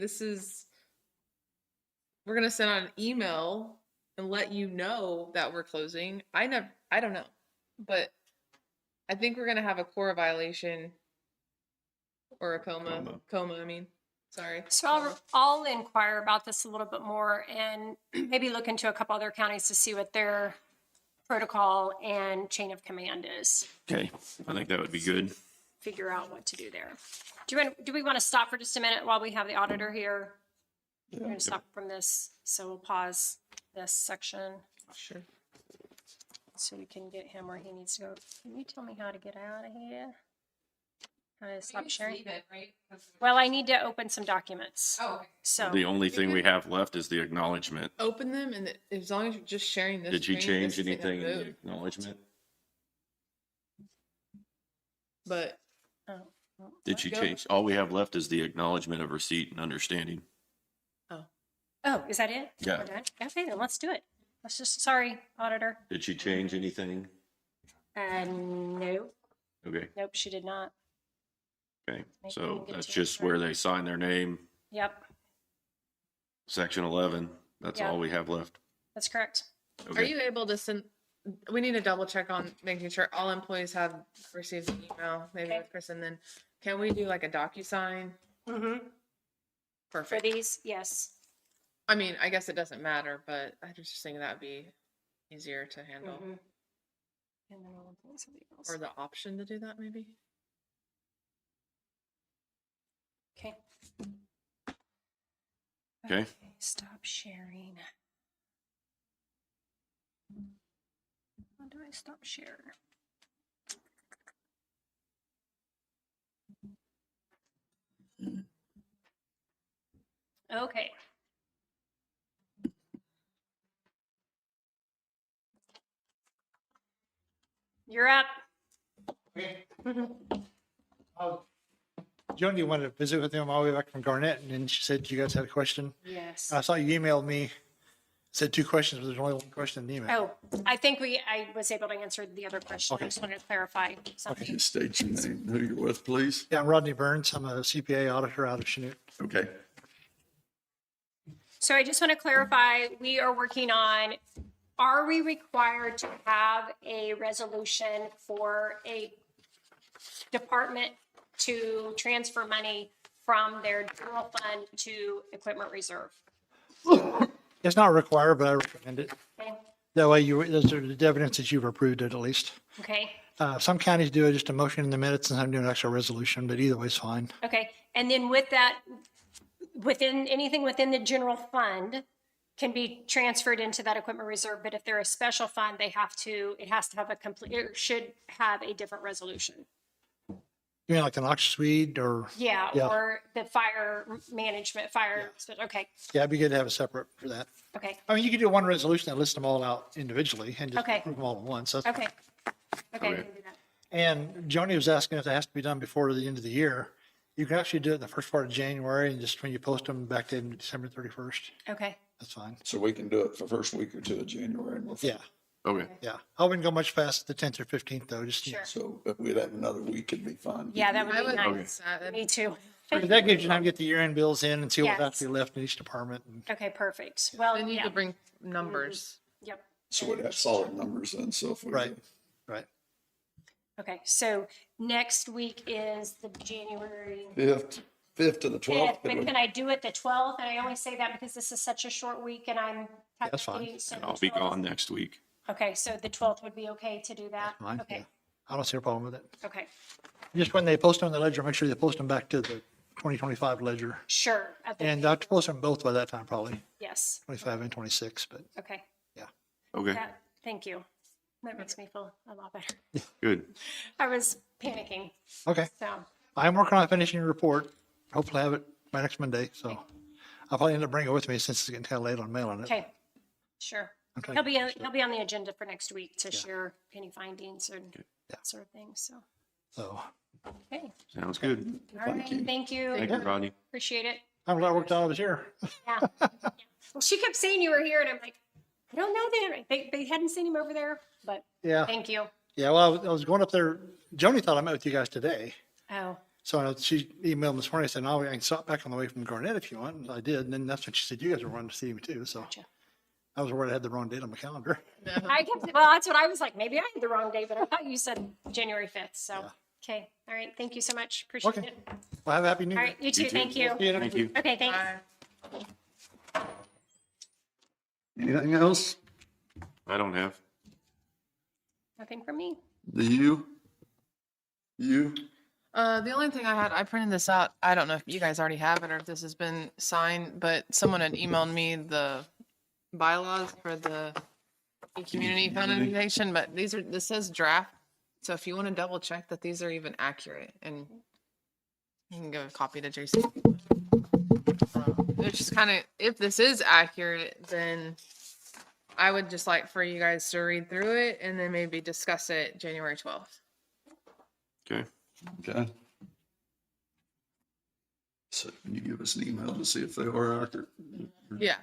we're going to send out an email and let you know that we're closing. I don't know, but I think we're going to have a core violation or a coma, I mean, sorry. So I'll inquire about this a little bit more and maybe look into a couple other counties to see what their protocol and chain of command is. Okay, I think that would be good. Figure out what to do there. Do we want to stop for just a minute while we have the auditor here? We're going to stop from this, so we'll pause this section Sure. so we can get him where he needs to go. Can you tell me how to get out of here? How to stop sharing? Leave it, right? 'Cause- Well, I need to open some documents. Oh, okay. So, The only thing we have left is the acknowledgement. Open them, and as long as you're just sharing this. Did you screen, change this thing will anything in the move. acknowledgement? But oh, Did you Go. change? All we have left is the acknowledgement of receipt and understanding. oh, is that it? Yeah. We're done? Okay, then let's do it. Sorry, auditor. Did she change anything? No, Okay, nope, she did not. okay. Maybe So we can get that's to it just where they sign their name, Yep, section 11. That's Yeah. all we have left. that's correct. are Okay. you able to send? We need to double check on making sure all employees have received an email, maybe Okay. with Chris, and then Can we do like a DocuSign? For Perfect. these, yes. I mean, I guess it doesn't matter, but I was just thinking that'd be easier to handle. And then I'll put something else. Or the option to do that maybe? Okay. Okay. Stop sharing. How do I stop share? Okay. You're up. Joni wanted to visit with him all the way back from Garnett, and then she said you guys had a question. Yes. I saw you emailed me, said 2 questions, but there's only 1 question in the email. Oh, I think I was able to answer the other question. I just wanted to clarify something. Just state your name, who you're with, please. Yeah, I'm Rodney Burns. I'm a CPA auditor out of Chanute. Okay. So I just want to clarify, we are working on, are we required to have a resolution for a department to transfer money from their general fund to equipment reserve? It's not required, but I recommend it. Okay. That way those are the evidence that you've approved it at least. Okay. Some counties do it just a motion in the minutes and some do an extra resolution, but either way is fine. Okay. And then with that, anything within the general fund can be transferred into that equipment reserve, but if they're a special fund, it has to have it should have a different resolution. You mean like the noxious weed or? Yeah, Yeah. or the fire management, okay, Yeah, it'd be good to have a separate for that. okay, I mean, you could do one resolution that lists them all out individually and just Okay. approve them all at once. That's okay. Okay, we Okay. can do that. And Joni was asking if it has to be done before the end of the year. You can actually do it in the first part of January and just when you post them back to December 31st. Okay, That's fine. So we can do it for first week or 2 of January. Yeah, Okay. yeah. I wouldn't go much past the 10th or 15th though, just. sure. So if we'd have another week, it'd be fine. Yeah, that would I be would nice. okay. Me too. But that gives you time to get the year-end bills in and see what's Yes. actually left in each department. And Okay, perfect. Well, Then you yeah, could bring numbers. yep. So we'd have solid numbers then, so if we. Right, right. Okay, so next week is the January 5th to the 12th. 5th, but can I do it the 12th? And I only say that because this is such a short week and I'm. That's fine. And I'll be gone next week. Okay, so the 12th would be okay to do that? Fine, Okay, yeah. I don't see a problem with it. okay, Just when they post them on the ledger, make sure they post them back to the 2025 ledger. sure. at the- And I have to post them both by that time, probably, Yes, 25 and 26, but okay. Okay, Thank you. That makes me feel a lot better. good. I was panicking, okay. so, I'm working on finishing the report. Hopefully have it by next Monday, so I'll probably end up bringing it with me since it's getting kind of late on mailing it. okay, sure. Okay. He'll be on the agenda for next week to share any findings and that sort of thing, so, So okay. Sounds good. All right, thank you. Thank you, Rodney. Appreciate it. I'm glad I worked out I was here. Yeah. Well, she kept saying you were here and I'm like, I don't know that. They hadn't seen him over there, but Yeah. thank you. Yeah, well, I was going up there. Joni thought I met with you guys today. Oh, So she emailed me this morning, said, no, I can stop back on the way from Garnett if you want. And I did. And then that's when she said, you guys were wanting to see me too. So gotcha. I was worried I had the wrong date on my calendar. Well, that's what I was like. Maybe I had the wrong day, but I thought you said January 5th. So, Yeah. okay. All right. Thank you so much. Appreciate Okay. it. Well, have a happy new All year. right. You too. Thank you. See you next Thank week. you. Okay. Thanks. Bye. Anything else? I don't have. Nothing from me. Do you? You? The only thing I printed this out. I don't know if you guys already have it or if this has been signed, but someone had emailed me the bylaws for the community foundation, but this says draft. So if you want to double check that these are even accurate, and you can give a copy to Jason. It's just kind of, if this is accurate, then I would just like for you guys to read through it and then maybe discuss it January 12th. Okay. Okay. So can you give us an email to see if they are accurate? Yeah.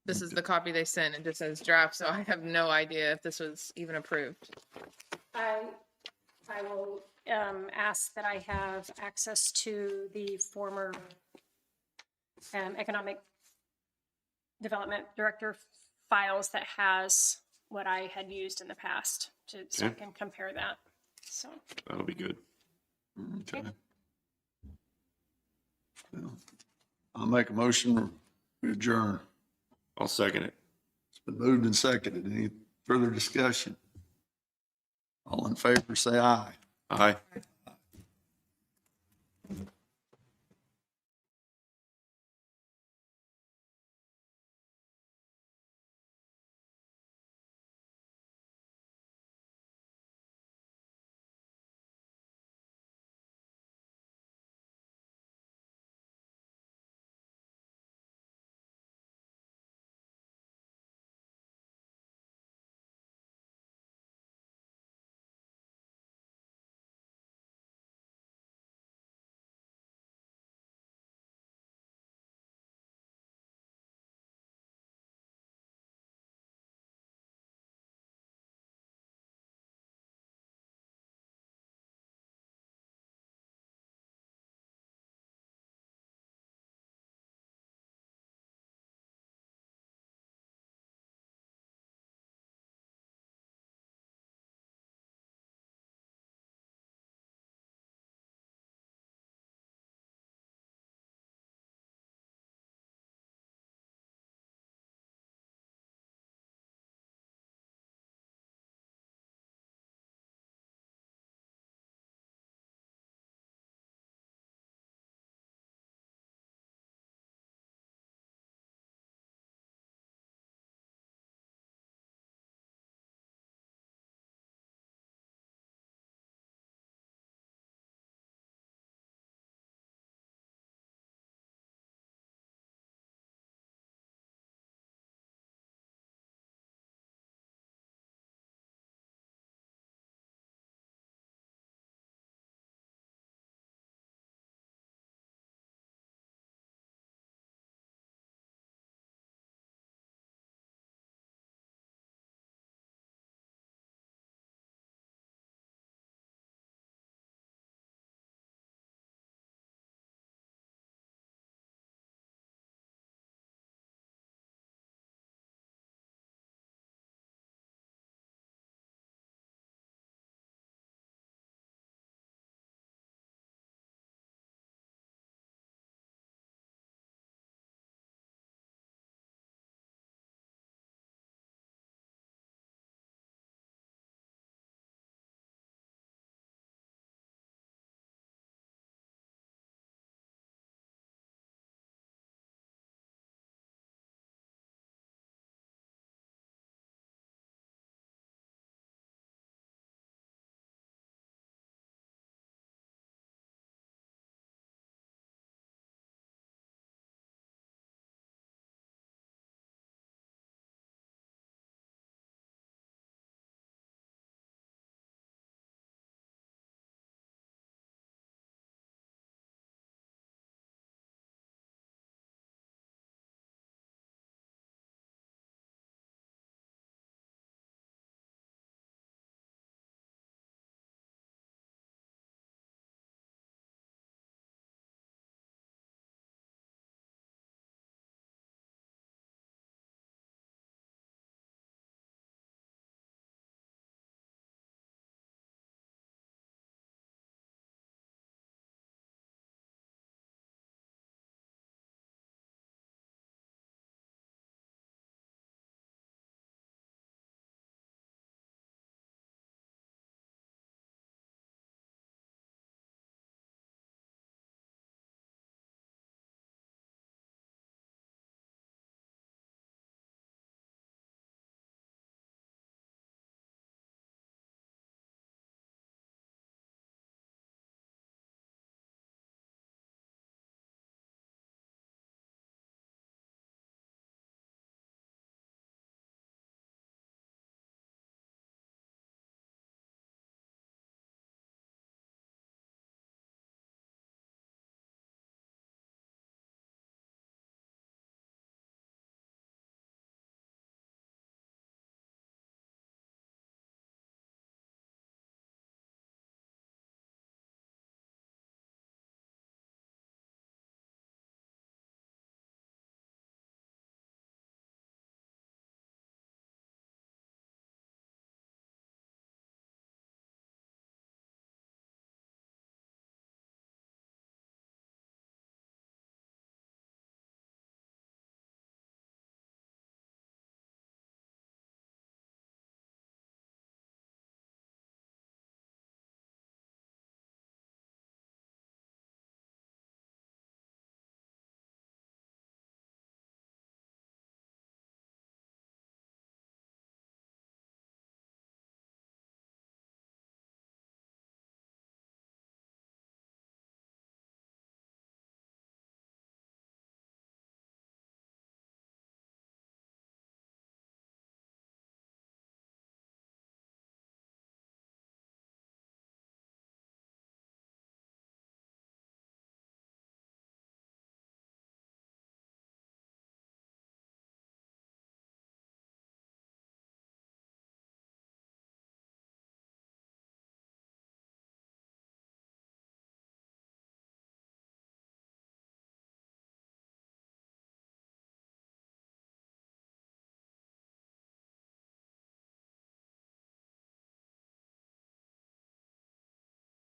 This is the copy they sent. It just says draft, so I have no idea if this was even approved. I will ask that I have access to the former economic development director files that has what I had used in the past so I Okay. can compare that. So, That'll be good. Okay. Well, I'll make a motion to adjourn. I'll second it. It's been moved and seconded. Any further discussion? All in favor, say aye. Aye.